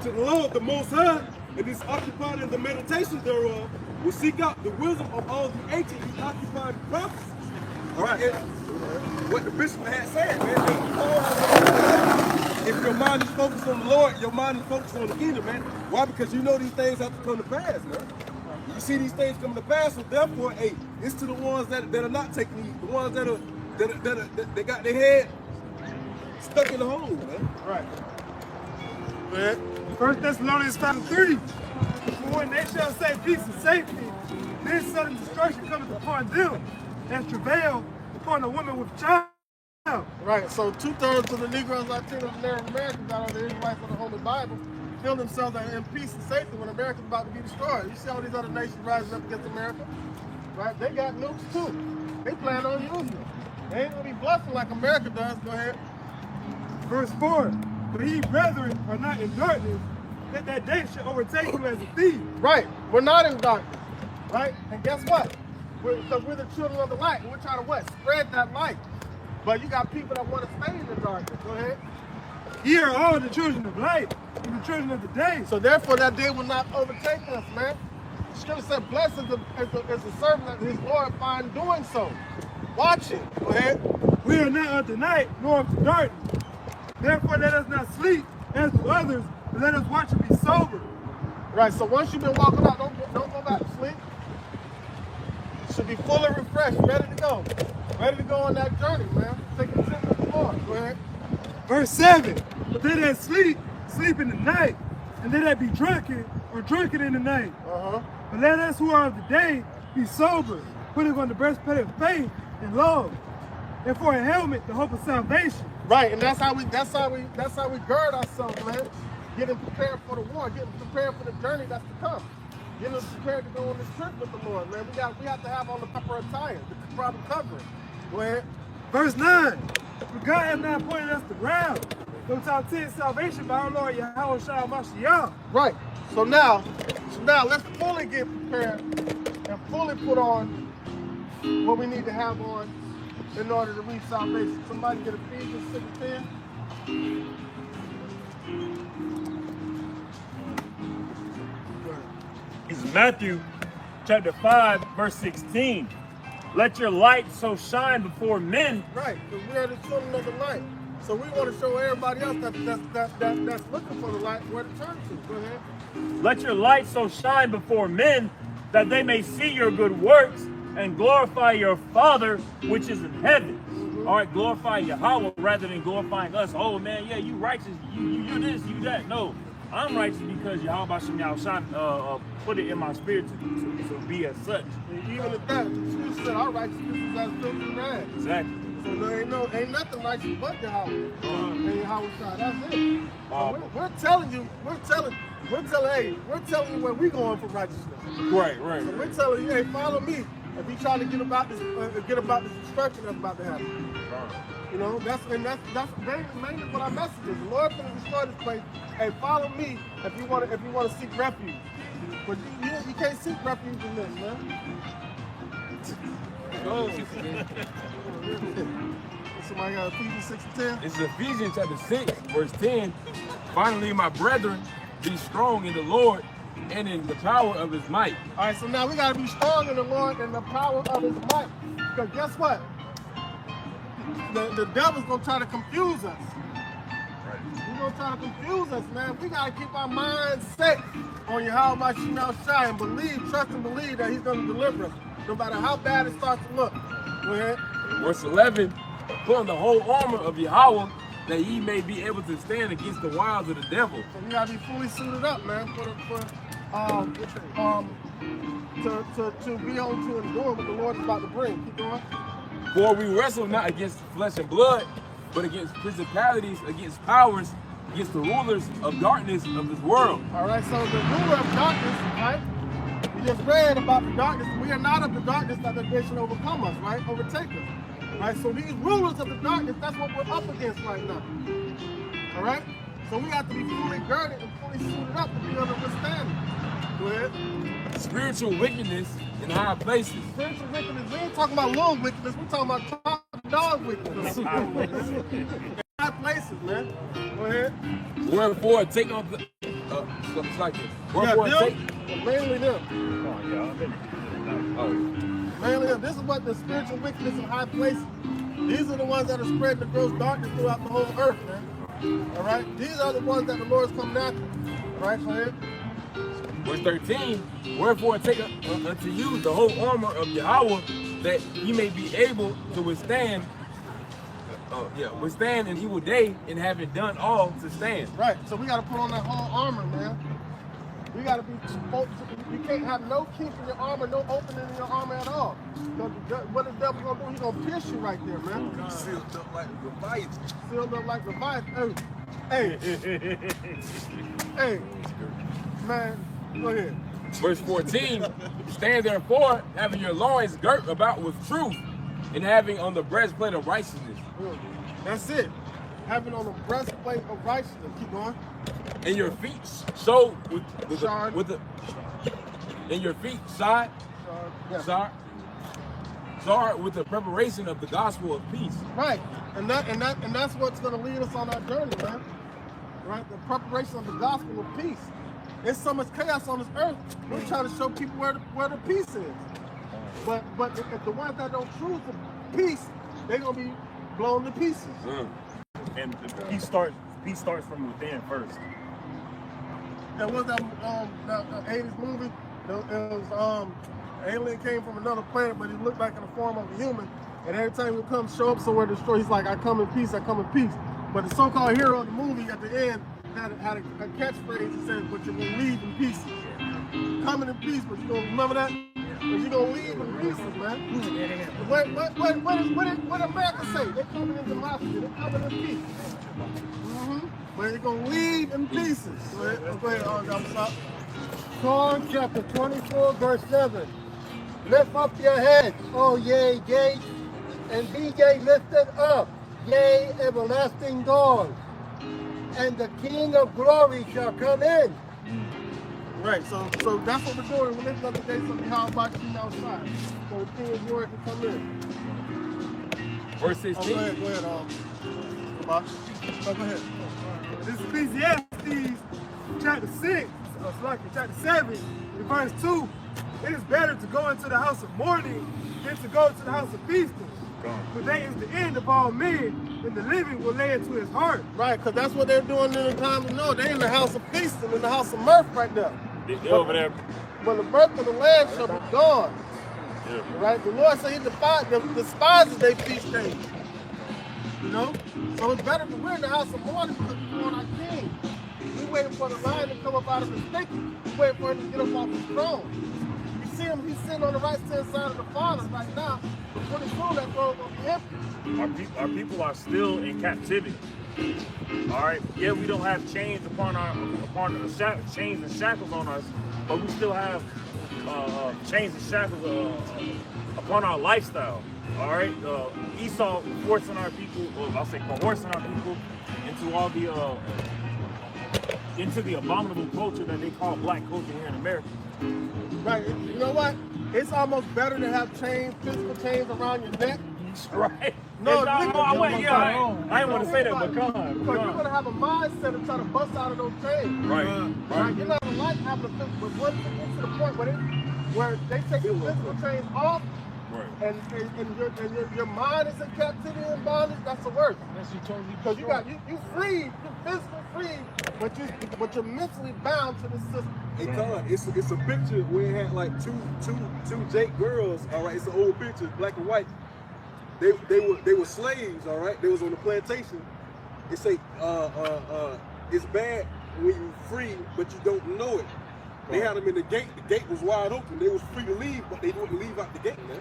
A: to the Lord the Most High, and is occupied in the meditation thereof, will seek out the wisdom of all the ancient and occupied prophets. All right. And what the bishop had said, man. If your mind is focused on the Lord, your mind is focused on the kingdom, man. Why? Because you know these things have to come to pass, man. You see these things coming to pass, so therefore, hey, it's to the ones that are not taking heed, the ones that got their head stuck in the hole, man.
C: Right.
I: 1 Thessalonians 5:3. For when they shall say peace and safety, then sudden destruction cometh upon them, and travail upon a woman with child.
C: Right, so 2/3 of the Negroes, Latinos, and Native Americans out of the Israelites of the Holy Bible feel themselves in peace and safety when America's about to be destroyed. You see all these other nations rising up against America? Right, they got nukes too. They plan on using them. They ain't gonna be bluffing like America does. Go ahead.
I: Verse 4. But ye, brethren, are not in darkness, that day shall overtake you as a thief.
C: Right, we're not in darkness. Right, and guess what? Because we're the children of the light, and we're trying to what? Spread that light. But you got people that want to stay in the darkness. Go ahead.
I: Ye are all the children of light, and the children of the day.
C: So therefore that day will not overtake us, man. The scripture said, blessed is the servant that his Lord find doing so. Watch it. Go ahead.
I: We are not of the night, nor of the darkness. Therefore let us not sleep as do others, but let us watch and be sober.
C: Right, so once you've been walking out, don't go back to sleep. You should be fully refreshed, ready to go. Ready to go on that journey, man. Take a trip with the Lord. Go ahead.
I: Verse 7. But they that sleep, sleep in the night, and they that be drunken, are drunken in the night. But let us who are of the day be sober, putting on the breastplate of faith and love, and for a helmet, the hope of salvation.
C: Right, and that's how we gird ourselves, man. Getting prepared for the war, getting prepared for the journey that's to come. Getting us prepared to go on this trip with the Lord, man. We have to have on the proper attire, the proper covering. Go ahead.
I: Verse 9, for God has not appointed us to wrath, but to obtain salvation by our Lord Yahweh Shai Mashiach.
C: Right. So now let's fully get prepared and fully put on what we need to have on in order to reach salvation. Somebody get Ephesians 6:10.
F: It's Matthew chapter 5, verse 16. Let your light so shine before men.
C: Right, because we are the children of the light. So we want to show everybody else that's looking for the light where to turn to. Go ahead.
F: Let your light so shine before men that they may see your good works and glorify your Father which is in heaven. All right, glorify Yahweh rather than glorifying us. Oh man, yeah, you righteous, you this, you that. No, I'm righteous because Yahweh Shem Yahushua put it in my spirit to be as such.
C: And even at that, the scripture said our righteousness is as filthy rags.
F: Exactly.
C: So there ain't nothing righteous but Yahweh. And Yahweh Shai, that's it. So we're telling you where we going for righteousness.
F: Right.
C: So we're telling you, hey, follow me. If you trying to get about this destruction that's about to happen. You know, that's mainly what our message is. The Lord gonna destroy this place. Hey, follow me if you want to seek refuge. But you can't seek refuge in this, man. Somebody got Ephesians 6:10.
M: It's Ephesians chapter 6, verse 10. Finally, my brethren, be strong in the Lord and in the power of his might.
C: All right, so now we got to be strong in the Lord and the power of his might. Because guess what? The devil's going to try to confuse us. He's going to try to confuse us, man. We got to keep our minds set on Yahweh Shai and believe, trust and believe that he's going to deliver us, no matter how bad it starts to look. Go ahead.
M: Verse 11, put on the whole armor of Yahweh, that ye may be able to stand against the wiles of the devil.
C: So we gotta be fully suited up, man, to be able to endure what the Lord is about to bring. Keep going.
M: For we wrestle not against flesh and blood, but against principalities, against powers, against the rulers of darkness of this world.
C: All right, so the ruler of darkness, right? We just read about the darkness. We are not of the darkness that they should overcome us, right? Overtake us. Right, so these rulers of the darkness, that's what we're up against right now. All right? So we have to be fully girded and fully suited up to be able to withstand it. Go ahead.
M: Spiritual wickedness in high places.
C: Spiritual wickedness, we ain't talking about little wickedness, we're talking about top dog wickedness. In high places, man. Go ahead.
M: Wherefore, take off the... it's like this. Wherefore, take...
C: Mainly them. Mainly them. This is what the spiritual wickedness in high places. These are the ones that are spreading the gross darkness throughout the whole earth, man. All right? These are the ones that the Lord's coming after. All right, go ahead.
M: Verse 13, wherefore take unto you the whole armor of Yahweh, that ye may be able to withstand an evil day, and having done all to stand.
C: Right, so we got to put on that whole armor, man. We got to be, you can't have no kink in your armor, no opening in your armor at all. What the devil's going to do, he's going to pierce you right there, man.
K: Sealed up like Leviathan.
C: Sealed up like Leviathan. Hey, hey, man, go ahead.
M: Verse 14, stand therefore, having your loins girt about with truth, and having on the breastplate of righteousness.
C: That's it. Having on the breastplate of righteousness. Keep going.
M: And your feet shod and your feet shod with the preparation of the gospel of peace.
C: Right, and that's what's going to lead us on our journey, man. Right, the preparation of the gospel of peace. There's so much chaos on this earth. We're trying to show people where the peace is. But if the ones that don't choose the peace, they're gonna be blown to pieces.
J: And the peace starts from within first.
C: There was that 80s movie. It was alien came from another planet, but he looked like in the form of a human. And every time he would show up somewhere to destroy, he's like, I come in peace, I come in peace. But the so-called hero of the movie at the end, had a catchphrase that said, "But you're gonna leave in pieces." Coming in peace, but you gonna remember that? But you're gonna leave in pieces, man. What America say? They're coming in democracy. They're coming in peace. But you're gonna leave in pieces. Go ahead, stop.
H: Psalm chapter 24, verse 7. Lift up your heads, O ye gates, and be ye lifted up, yea, everlasting doors, and the King of glory shall come in.
C: Right, so that's what we're doing. We're lifting up the gates of the house by King outside. So the King of glory can come in.
M: Verse 16.
C: Go ahead, go ahead.
I: This is Ecclesiastes chapter 6, chapter 7, in verse 2. It is better to go into the house of mourning than to go to the house of feasting. For that is the end of all men, and the living will lay into his heart.
C: Right, because that's what they're doing in the time of Noah. They're in the house of feasting, in the house of mirth right now.
J: They're over there.
C: When the birth of the land shall be gone.
J: Yeah.
C: Right? The Lord said he despises their feast days. You know? So it's better that we're in the house of mourning because we're on our king. We're waiting for the lion to come up out of his thicket. We're waiting for him to get up off his throne. You see him, he's sitting on the right hand side of the Father right now. Pretty soon that throne will be empty.
J: Our people are still in captivity. All right. Yeah, we don't have chains chains and shackles on us, but we still have chains and shackles upon our lifestyle. All right. Esau forcing our people, or I'll say coercing our people into all into the abominable culture that they call black culture here in America.
C: Right. You know what? It's almost better to have chains, physical chains around your neck.
J: Right.
C: No,
J: I didn't want to say that, but come on.
C: Because you're going to have a mindset of trying to bust out of those chains.
J: Right.
C: You're not going to like having a physical, but once you get to the point where they take the physical chains off, and your mind is in captivity and bondage, that's the worst. Because you free, you're physically free, but you're mentally bound to the system.
A: Hey, Con, it's a picture where it had like two Jake girls. All right, it's an old picture, black and white. They were slaves. All right, they was on the plantation. It say it's bad when you free, but you don't know it. They had them in the gate. The gate was wide open. They was free to leave, but they wouldn't leave out the gate, man.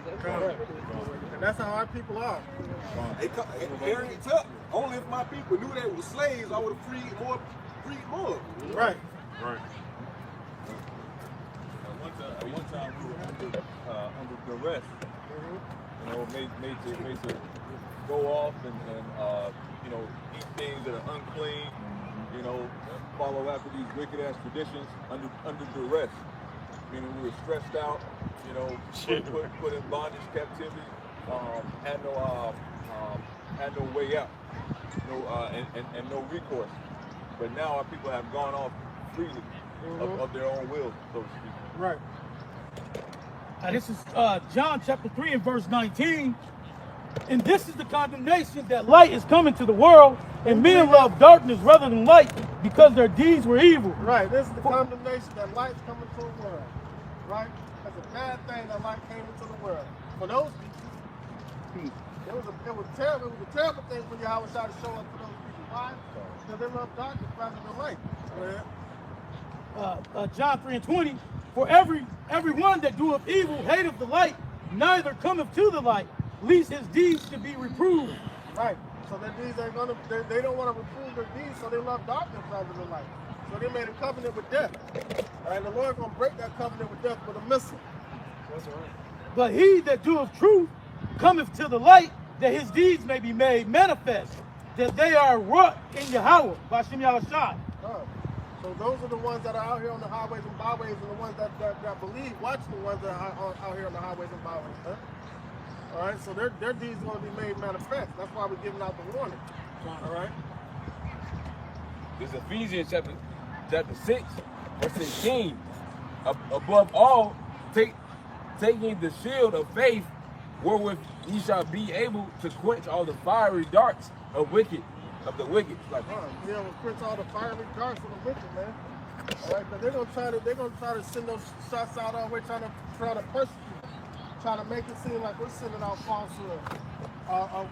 C: And that's how our people are.
A: Aaron Tuck. Only if my people knew they were slaves, I would have freed more.
C: Right.
K: Right. At one time we were under duress. You know, made to go off and eat things that are unclean. You know, follow after these wicked ass traditions under duress. Meaning we were stressed out. You know, put in bondage, captivity. Had no way out. And no recourse. But now our people have gone off freely of their own will, so to speak.
C: Right.
I: This is John chapter 3 and verse 19. And this is the condemnation that light is coming to the world, and men love darkness rather than light because their deeds were evil.
C: Right. This is the condemnation that light's coming to the world. Right? That's a bad thing that light came into the world. For those people, it was a terrible thing for Yahweh to show up to those people. Why? Because they love darkness rather than light.
I: John 3 and 20. For everyone that doeth evil hateth the light, neither cometh to the light, lest his deeds should be reproved.
C: Right. So their deeds ain't gonna. They don't want to reprove their deeds, so they love darkness rather than light. So they made a covenant with death. All right. The Lord gonna break that covenant with death with a missile. That's right.
I: But he that doeth truth cometh to the light, that his deeds may be made manifest, that they are wrought in Yahweh, B'Shem Yahushua.
C: So those are the ones that are out here on the highways and byways, and the ones that believe, watch the ones that are out here on the highways and byways. Huh? All right, so their deeds are going to be made manifest. That's why we're giving out the warning. All right.
M: This is Ephesians chapter 6, verse 16. Above all, taking the shield of faith, wherewith ye shall be able to quench all the fiery darts of the wicked. Like,
C: we'll quench all the fiery darts of the wicked, man. All right, because they're gonna try to send those shots out our way, trying to persecute, trying to make it seem like we're sending out falsehood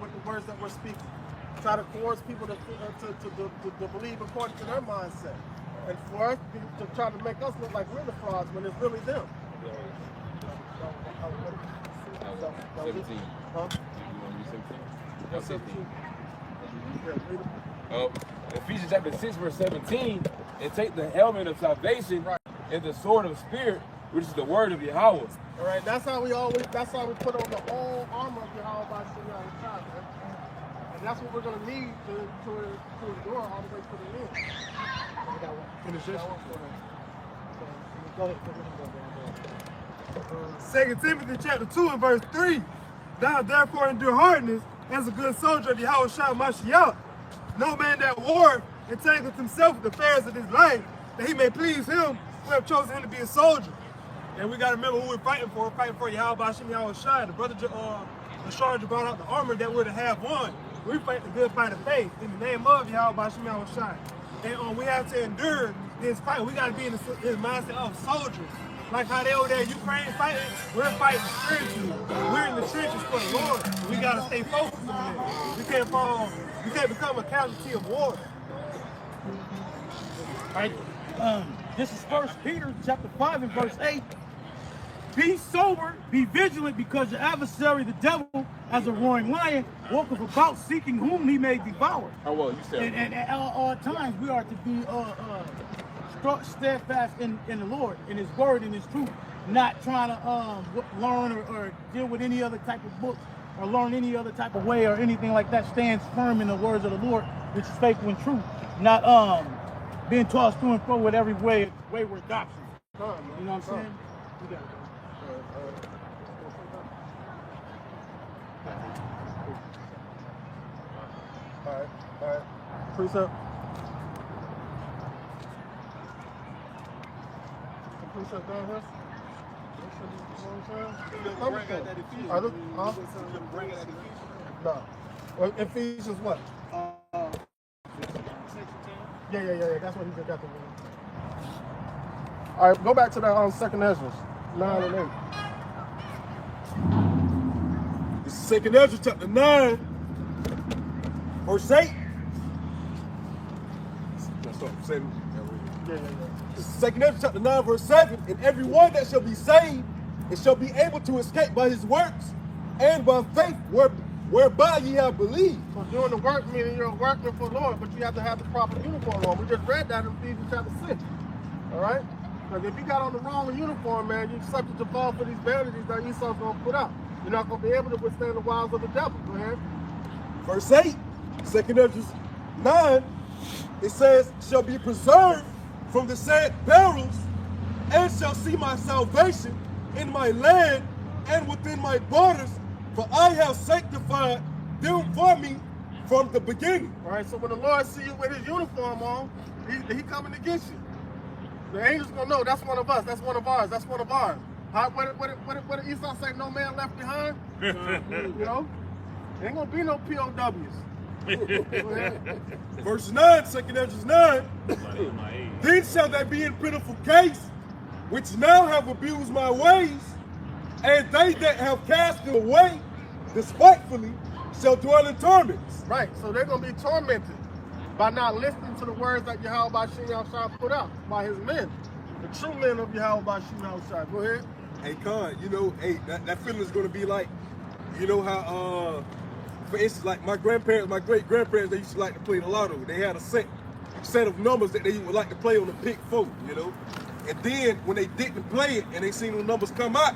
C: with the words that we're speaking. try to coerce people to believe according to their mindset. And for us to try to make us look like we're the frauds when it's really them.
M: 17.
C: Huh?
M: You want to read 17? Ephesians chapter 6, verse 17, and take the helmet of salvation and the sword of spirit, which is the word of Yahweh.
C: All right, that's how we put on the whole armor of Yahweh by Shimon Shai, man. And that's what we're gonna need to endure all the way to the end.
B: Finish this.
C: Go ahead.
B: 2 Timothy chapter 2 and verse 3. Thou therefore endure hardness as a good soldier of Yahweh Shai Mashiach. No man that war entangles himself with the affairs of this life, that he may please him who have chosen him to be a soldier. And we got to remember who we're fighting for. We're fighting for Yahweh Hashem Yahweh Shai. The brother Lasharja brought out the armor that we're to have on. We fight the good fight of faith in the name of Yahweh Hashem Yahweh Shai. And we have to endure this fight. We got to be in this mindset of soldiers. Like how they over there in Ukraine fighting, we're fighting spiritually. We're in the trenches for the Lord. We got to stay focused on it. We can't fall. We can't become a casualty of war.
I: Right. This is 1 Peter chapter 5 and verse 8. Be sober, be vigilant, because your adversary, the devil, as a roaring lion, walketh about seeking whom he may devour.
M: Oh, well, you said.
I: And at all times we are to be steadfast in the Lord, in His Word, in His truth, not trying to learn or deal with any other type of book or learn any other type of way or anything like that. Stands firm in the words of the Lord, which is faithful and true, not being tossed to and fro with every wayward doctrine. You know what I'm saying? You got it.
C: All right. Precept. Some precept down here. No. Well, Ephesians what? Yeah. That's what he just got the word. All right, go back to that 2nd Ezra 9 and 8.
A: This is 2nd Ezra chapter 9, verse 8. That's what I'm saying.
C: Yeah.
A: This is 2nd Ezra chapter 9, verse 7. And every one that shall be saved, and shall be able to escape by his works, and by faith whereby ye have believed.
C: So doing the work meaning you're working for the Lord, but you have to have the proper uniform on. We just read that in Ephesians chapter 6. All right? Because if you got on the wrong uniform, man, you're subject to fall for these bandages that Esau's going to put out. You're not going to be able to withstand the wiles of the devil. Go ahead.
A: Verse 8, 2nd Ezra 9, it says, shall be preserved from the sad perils, and shall see my salvation in my land and within my borders, for I have sanctified them for me from the beginning.
C: All right, so when the Lord see you with his uniform on, he coming to get you. The angels gonna know that's one of us, that's one of ours, that's one of ours. What did Esau say? No man left behind. You know, there ain't gonna be no POWs.
A: Verse 9, 2nd Ezra 9. Then shall they be in pitiful case, which now have abused my ways, and they that have cast them away despitefully shall dwell in torments.
C: Right, so they're gonna be tormented by not listening to the words that Yahweh Bashim Yahushua put out by his men, the true men of Yahweh Bashim Yahushua. Go ahead.
A: Hey, Khan, you know, hey, that feeling is going to be like, you know how, for instance, like my grandparents, my great-grandparents, they used to like to play the lotto. They had a set of numbers that they would like to play on the pick 4, you know? And then when they didn't play it and they seen the numbers come out,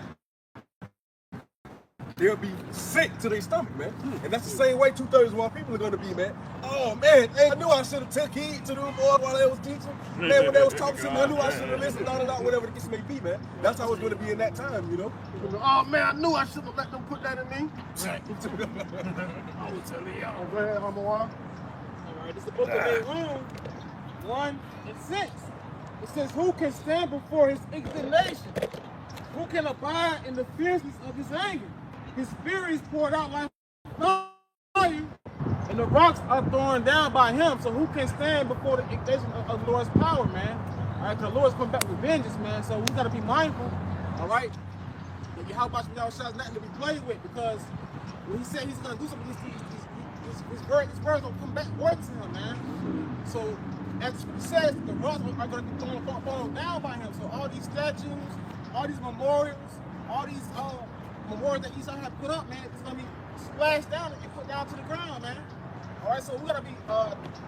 A: they'll be sick to their stomach, man. And that's the same way 2/3 of our people are going to be, man. Oh, man, hey, I knew I should have took heed to them boys while they was teaching. Man, when they was talking to me, I knew I should have listened, whatever the case may be, man. That's how it's going to be in that time, you know?
C: Oh, man, I knew I should have let them put that in me.
E: I will tell you.
C: Go ahead, Hamawar.
E: All right, this is the book of Nahum 1 and 6. It says, who can stand before his indignation? Who can abide in the fierceness of his anger? His fury is poured out like fire, and the rocks are thrown down by him. So who can stand before the indignation of the Lord's power, man? All right, because the Lord's coming back with vengeance, man. So we got to be mindful, all right? Yahweh Bashim Yahushua is nothing to be played with, because when he said he's going to do something, his words don't come back void to him, man. So, as the scripture says, the rocks are going to be thrown down by him. So, all these statues, all these memorials, all these memorials that Esau had put up, man, it's going to be splashed down and put down to the ground, man. All right, so we got to be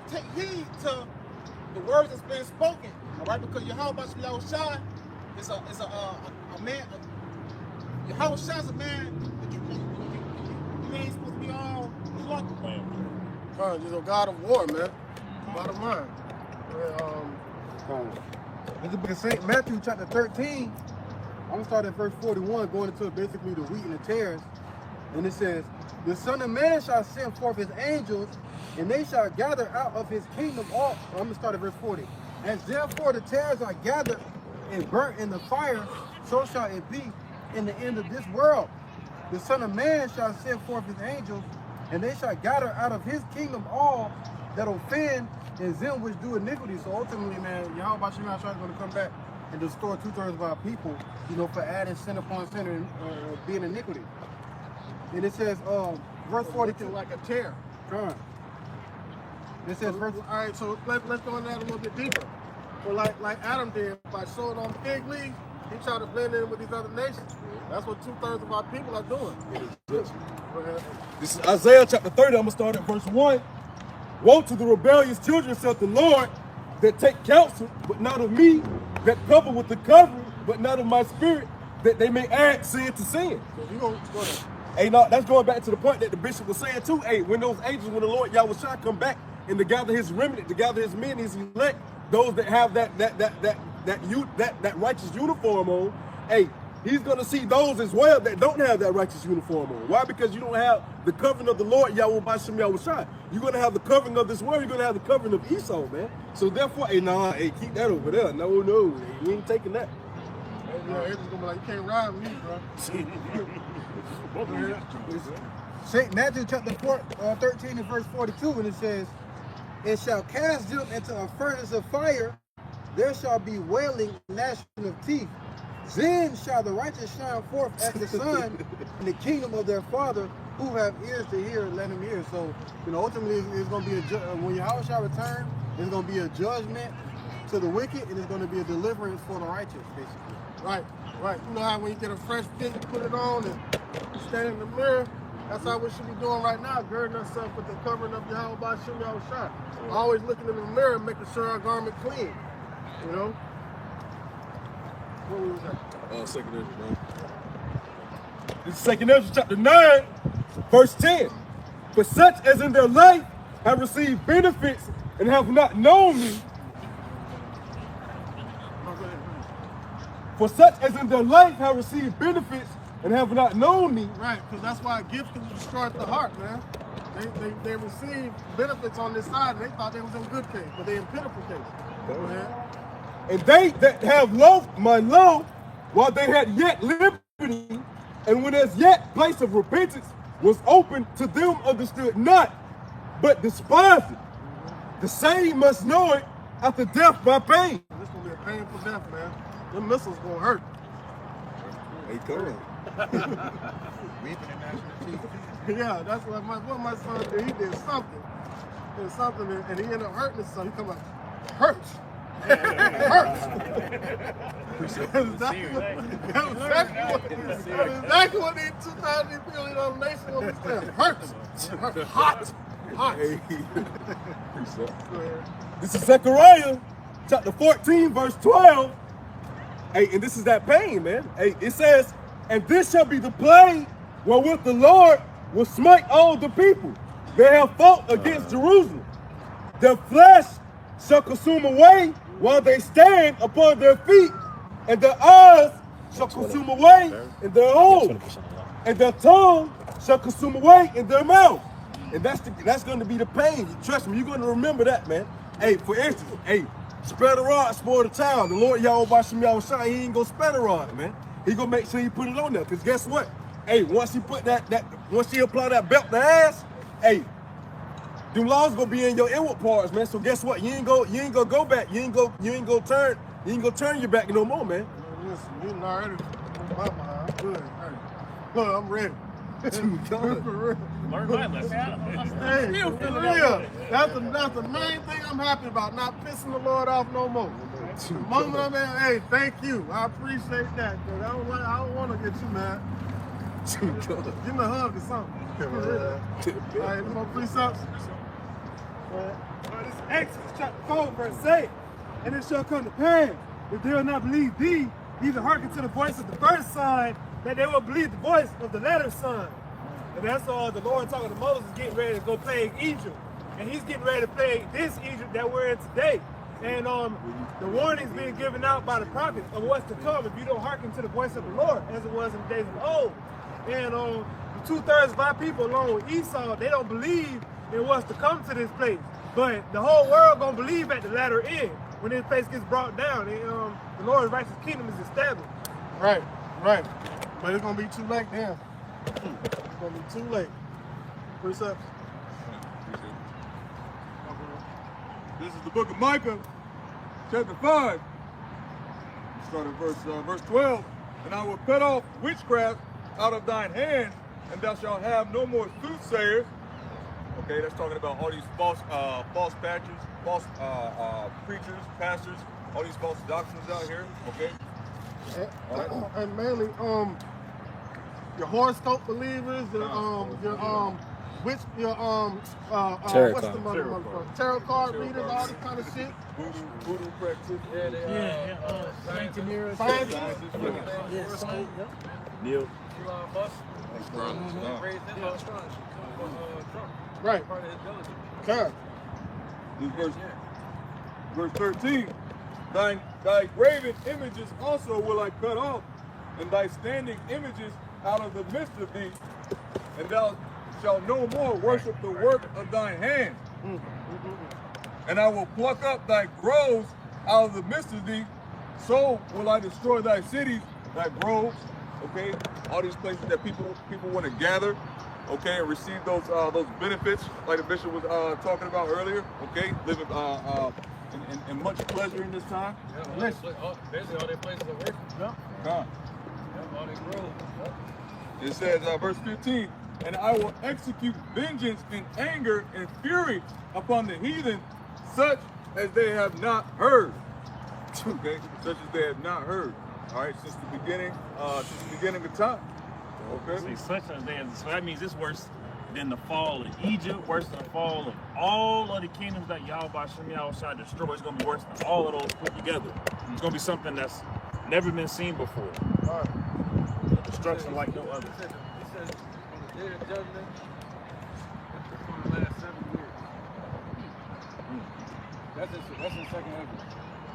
E: take heed to the words that's been spoken, all right, because Yahweh Shai is a man. Yahweh Shai is a man that you ain't supposed to be all
C: God, he's a God of war, man. Bottom line.
H: This is book of St. Matthew chapter 13. I'm going to start at verse 41, going into basically the wheat and the tares. And it says, the Son of Man shall send forth his angels, and they shall gather out of his kingdom all. I'm going to start at verse 40. As therefore the tares are gathered and burnt in the fire, so shall it be in the end of this world. The Son of Man shall send forth his angels, and they shall gather out of his kingdom all that offend and them which do iniquity. So ultimately, man, Yahweh Shai is going to come back and destroy 2/3 of our people, you know, for adding sin upon sin and being iniquity. And it says, verse 42.
C: Like a tear.
H: Right. It says, verse.
C: All right, so let's go into that a little bit deeper. So like Adam did by showing on fig leaves, he tried to blend in with these other nations. That's what 2/3 of our people are doing.
A: This is Isaiah chapter 30. I'm going to start at verse 1. Woe to the rebellious children, saith the Lord, that take counsel, but not of me, that cover with the covering, but not of my spirit, that they may add sin to sin.
C: So you go ahead.
A: Hey, no, that's going back to the point that the bishop was saying too. Hey, when those angels, when the Lord Yahweh Shai come back and to gather his remnant, to gather his men, his elect, those that have that righteous uniform on, hey, he's gonna see those as well that don't have that righteous uniform on. Why? Because you don't have the covering of the Lord Yahweh B'Shem Yahweh Shai. You're gonna have the covering of this world. You're gonna have the covering of Esau, man. So therefore, hey, nah, hey, keep that over there. No, we ain't taking that.
C: Yeah, it's just gonna be like, you can't ride with me, bro.
H: St. Matthew chapter 13 and verse 42, and it says, it shall cast them into a furnace of fire, there shall be wailing and gnashing of teeth. Then shall the righteous shine forth as the sun in the kingdom of their Father. Who have ears to hear, let him hear. So, you know, ultimately, it's going to be when Yahweh shall return, it's going to be a judgment to the wicked, and it's going to be a deliverance for the righteous, basically.
C: Right. You know how when you get a fresh fit, you put it on and you stand in the mirror. That's how we should be doing right now, girding ourselves with the covering of Yahweh B'Shem Yahweh Shai. Always looking in the mirror and making sure our garment clean. You know? What was that?
A: Second Ezra, man. This is Second Ezra chapter 9, verse 10. For such as in their life have received benefits and have not known me. For such as in their life have received benefits and have not known me.
C: Right, because that's why a gift can destroy the heart, man. They received benefits on this side and they thought they was in good case, but they in pitiful case. Go ahead.
A: And they that have loved my law, while they had yet liberty, and when as yet place of repentance was open to them, understood not, but despised it. The same must know it after death by pain.
C: This gonna be a painful death, man. Them missiles gonna hurt.
A: Hey, come on.
C: Yeah, that's what my son did. He did something. And he ended up hurting himself. He come up, hurts. Hurts. That's exactly what these 2,000 people in the nation understand. Hurts. Hot.
A: Hey. This is Zechariah chapter 14, verse 12. Hey, and this is that pain, man. Hey, it says, and this shall be the plague wherewith the Lord will smite all the people that have fought against Jerusalem. Their flesh shall consume away while they stand upon their feet, and their eyes shall consume away in their holes, and their tongue shall consume away in their mouth. And that's going to be the pain. Trust me, you're going to remember that, man. Hey, for instance, hey, spare the rod, spoil the child. The Lord Yahweh B'Shem Yahweh Shai, he ain't going to spare the rod, man. He going to make sure he put it on there. Because guess what? Hey, once he put once he apply that belt to ass, hey, them laws gonna be in your inward parts, man. So guess what? You ain't gonna go back. You ain't gonna turn your back no more, man.
C: Listen, you already I'm good. Hey, look, I'm ready. For real.
J: learned my lesson.
C: Hey, for real. That's the main thing I'm happy about, not pissing the Lord off no more. The moment I'm in, hey, thank you. I appreciate that, because I don't want to get you mad. Give me a hug or something. All right, any more precepts?
I: This is Exodus chapter 4, verse 8. And it shall come to pass, if they will not believe thee, neither hearken to the voice of the first sign, that they will believe the voice of the latter sign. And that's all the Lord talking to Moses, getting ready to go plague Egypt. And he's getting ready to plague this Egypt that we're in today. And the warning's being given out by the prophets of what's to come if you don't hearken to the voice of the Lord, as it was in the days of old. And the 2/3 of our people, along with Esau, they don't believe in what's to come to this place. But the whole world gonna believe at the latter end when this place gets brought down. And the Lord's righteous kingdom is established.
C: Right. But it's going to be too late then. It's going to be too late. Precepts.
K: This is the book of Micah, chapter 5. Start at verse 12. And I will cut off witchcraft out of thine hand, and thou shalt have no more soothsayers. Okay, that's talking about all these false pastors, false preachers, pastors, all these false doctrines out here. Okay.
C: And mainly, your horoscope believers, what's the motherfucker? Tarot card readers, all this kind of shit.
K: Voodoo practitioners.
C: Scientists.
J: Neil.
C: Right. Okay.
K: This verse 13. Thy graven images also will I cut off, and thy standing images out of the midst of thee, and thou shalt no more worship the work of thine hands. And I will pluck up thy groves out of the midst of thee, so will I destroy thy cities, thy groves. Okay, all these places that people want to gather, okay, and receive those benefits, like the bishop was talking about earlier. Okay, living and much pleasure in this time.
D: Yeah, basically all their places of worship.
K: Yeah.
D: All their groves.
K: It says, verse 15, and I will execute vengeance in anger and fury upon the heathen, such as they have not heard. Okay, such as they have not heard. All right, since the beginning of time. Okay.
J: See, such as they have, so that means it's worse than the fall of Egypt, worse than the fall of all of the kingdoms that Yahweh Shem Yahushua destroyed. It's going to be worse than all of those put together. It's going to be something that's never been seen before. Destruction like no other.
D: It says on the day of judgment, it's going to last 7 years. That's in second Ezra.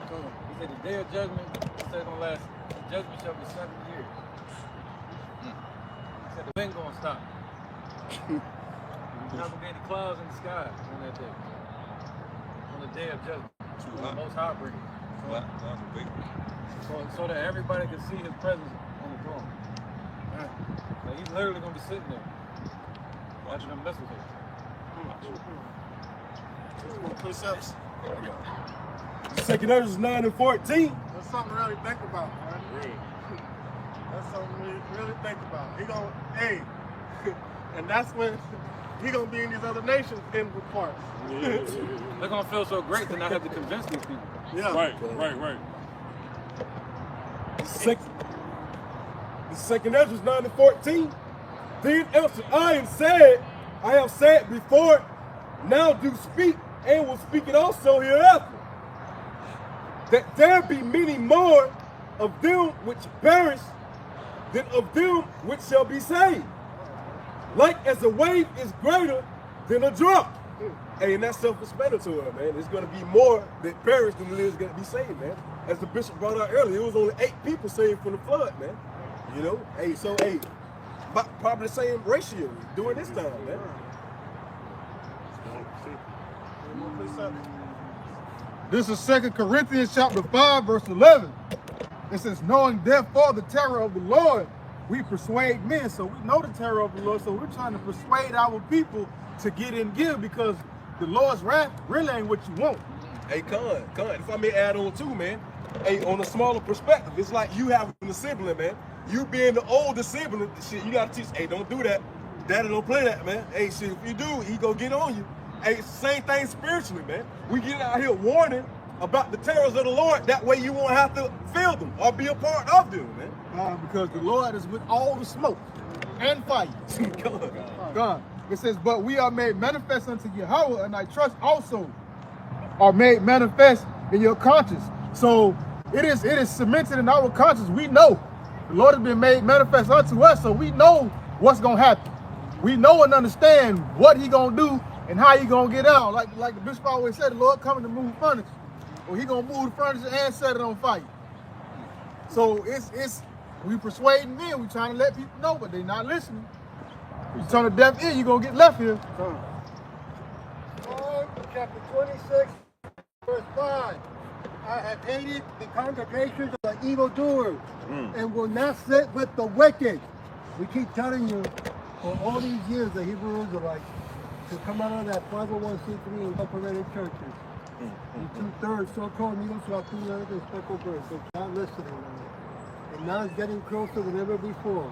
D: So he said the day of judgment, it said going to last, the judgment shall be 7 years. He said the wind going to stop. There's not going to be any clouds in the sky on that day. On the day of judgment. The most high bringing. So that everybody can see his presence on the throne. So he's literally going to be sitting there, watching them mess with him.
C: Precepts.
A: Second Ezra 9 and 14.
C: That's something to really think about, man. That's something to really think about. He gonna, hey, and that's when he gonna be in these other nations in with parts.
D: They're going to feel so great to not have to convince these people.
C: Yeah.
J: Right.
A: Second Ezra 9 and 14. Then answered I and said, I have said before, now do speak, and will speak it also hereafter. That there be many more of them which perish than of them which shall be saved. Like as a wave is greater than a drop. Hey, and that's self-explanatory, man. It's going to be more that perish than there is going to be saved, man. As the bishop brought out earlier, it was only 8 people saved from the flood, man. You know, hey, so hey, probably the same ratio during this time, man.
B: This is 2 Corinthians chapter 5, verse 11. It says, knowing therefore the terror of the Lord, we persuade men. So we know the terror of the Lord, so we're trying to persuade our people to get in gear, because the Lord's wrath really ain't what you want.
A: Hey, Con, if I may add on too, man. Hey, on a smaller perspective, it's like you having a sibling, man. You being the older sibling, shit, you gotta teach, hey, don't do that. Daddy don't play that, man. Hey, shit, if you do, he gonna get on you. Hey, it's the same thing spiritually, man. We get out here warning about the terrors of the Lord. That way you won't have to feel them or be a part of them, man.
B: Because the Lord is with all the smoke and fire. God. It says, but we are made manifest unto Yahweh, and I trust also are made manifest in your conscience. So it is cemented in our conscience. We know the Lord has been made manifest unto us, so we know what's gonna happen. We know and understand what he gonna do and how he gonna get out. Like the bishop always said, the Lord coming to move furniture. Or he gonna move the furniture and set it on fire. So it's we persuading them, we trying to let people know, but they not listening. You turn a deaf ear, you gonna get left here.
H: Psalm chapter 26, verse 5. I have hated the congregations of the evildoers and will not sit with the wicked. We keep telling you for all these years the Hebrew Israelites to come out of that 501c3 incorporated churches. And 2/3 so-called neo-Slavic and speckled birds. They're not listening. And now it's getting closer than ever before.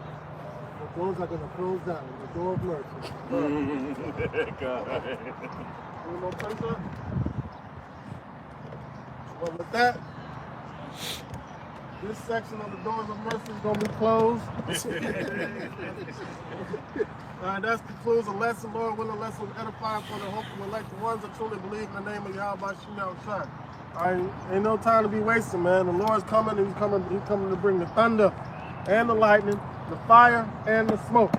H: The doors are going to close down. The door of mercy.
C: You want to say something? Well, with that, this section of the doors of mercy is going to be closed. That concludes the lesson. Lord willing, lesson edifying for the hope and elect the ones that truly believe in the name of Yahweh Shem Shai. All right, ain't no time to be wasting, man. The Lord's coming, and he's coming to bring the thunder and the lightning, the fire and the smoke.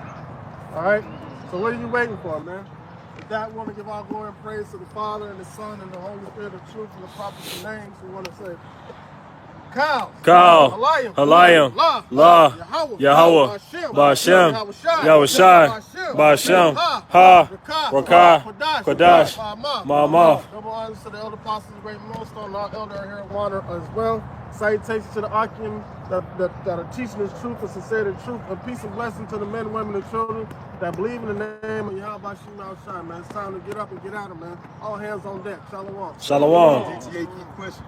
C: All right? So what are you waiting for, man? With that, we want to give our glory and praise to the Father and the Son and the Holy Spirit of truth and the prophets and names. We want to say, Kal,
F: Halayim, La, Yahweh, Ba'ashem, Yahushai, Ba'ashem, Ha, Rakah, Kodash, Ma'amah.
C: Double honors to the elder apostles, great millstone, and our elder here at Water as well. Salutations to the Akim that are teaching this truth and sincerity of truth. And peace and blessing to the men, women, and children that believe in the name of Yahweh Shem Shai, man. It's time to get up and get out of it, man. All hands on deck. Shalom.
F: Shalom.
A: GTA, keep pushing.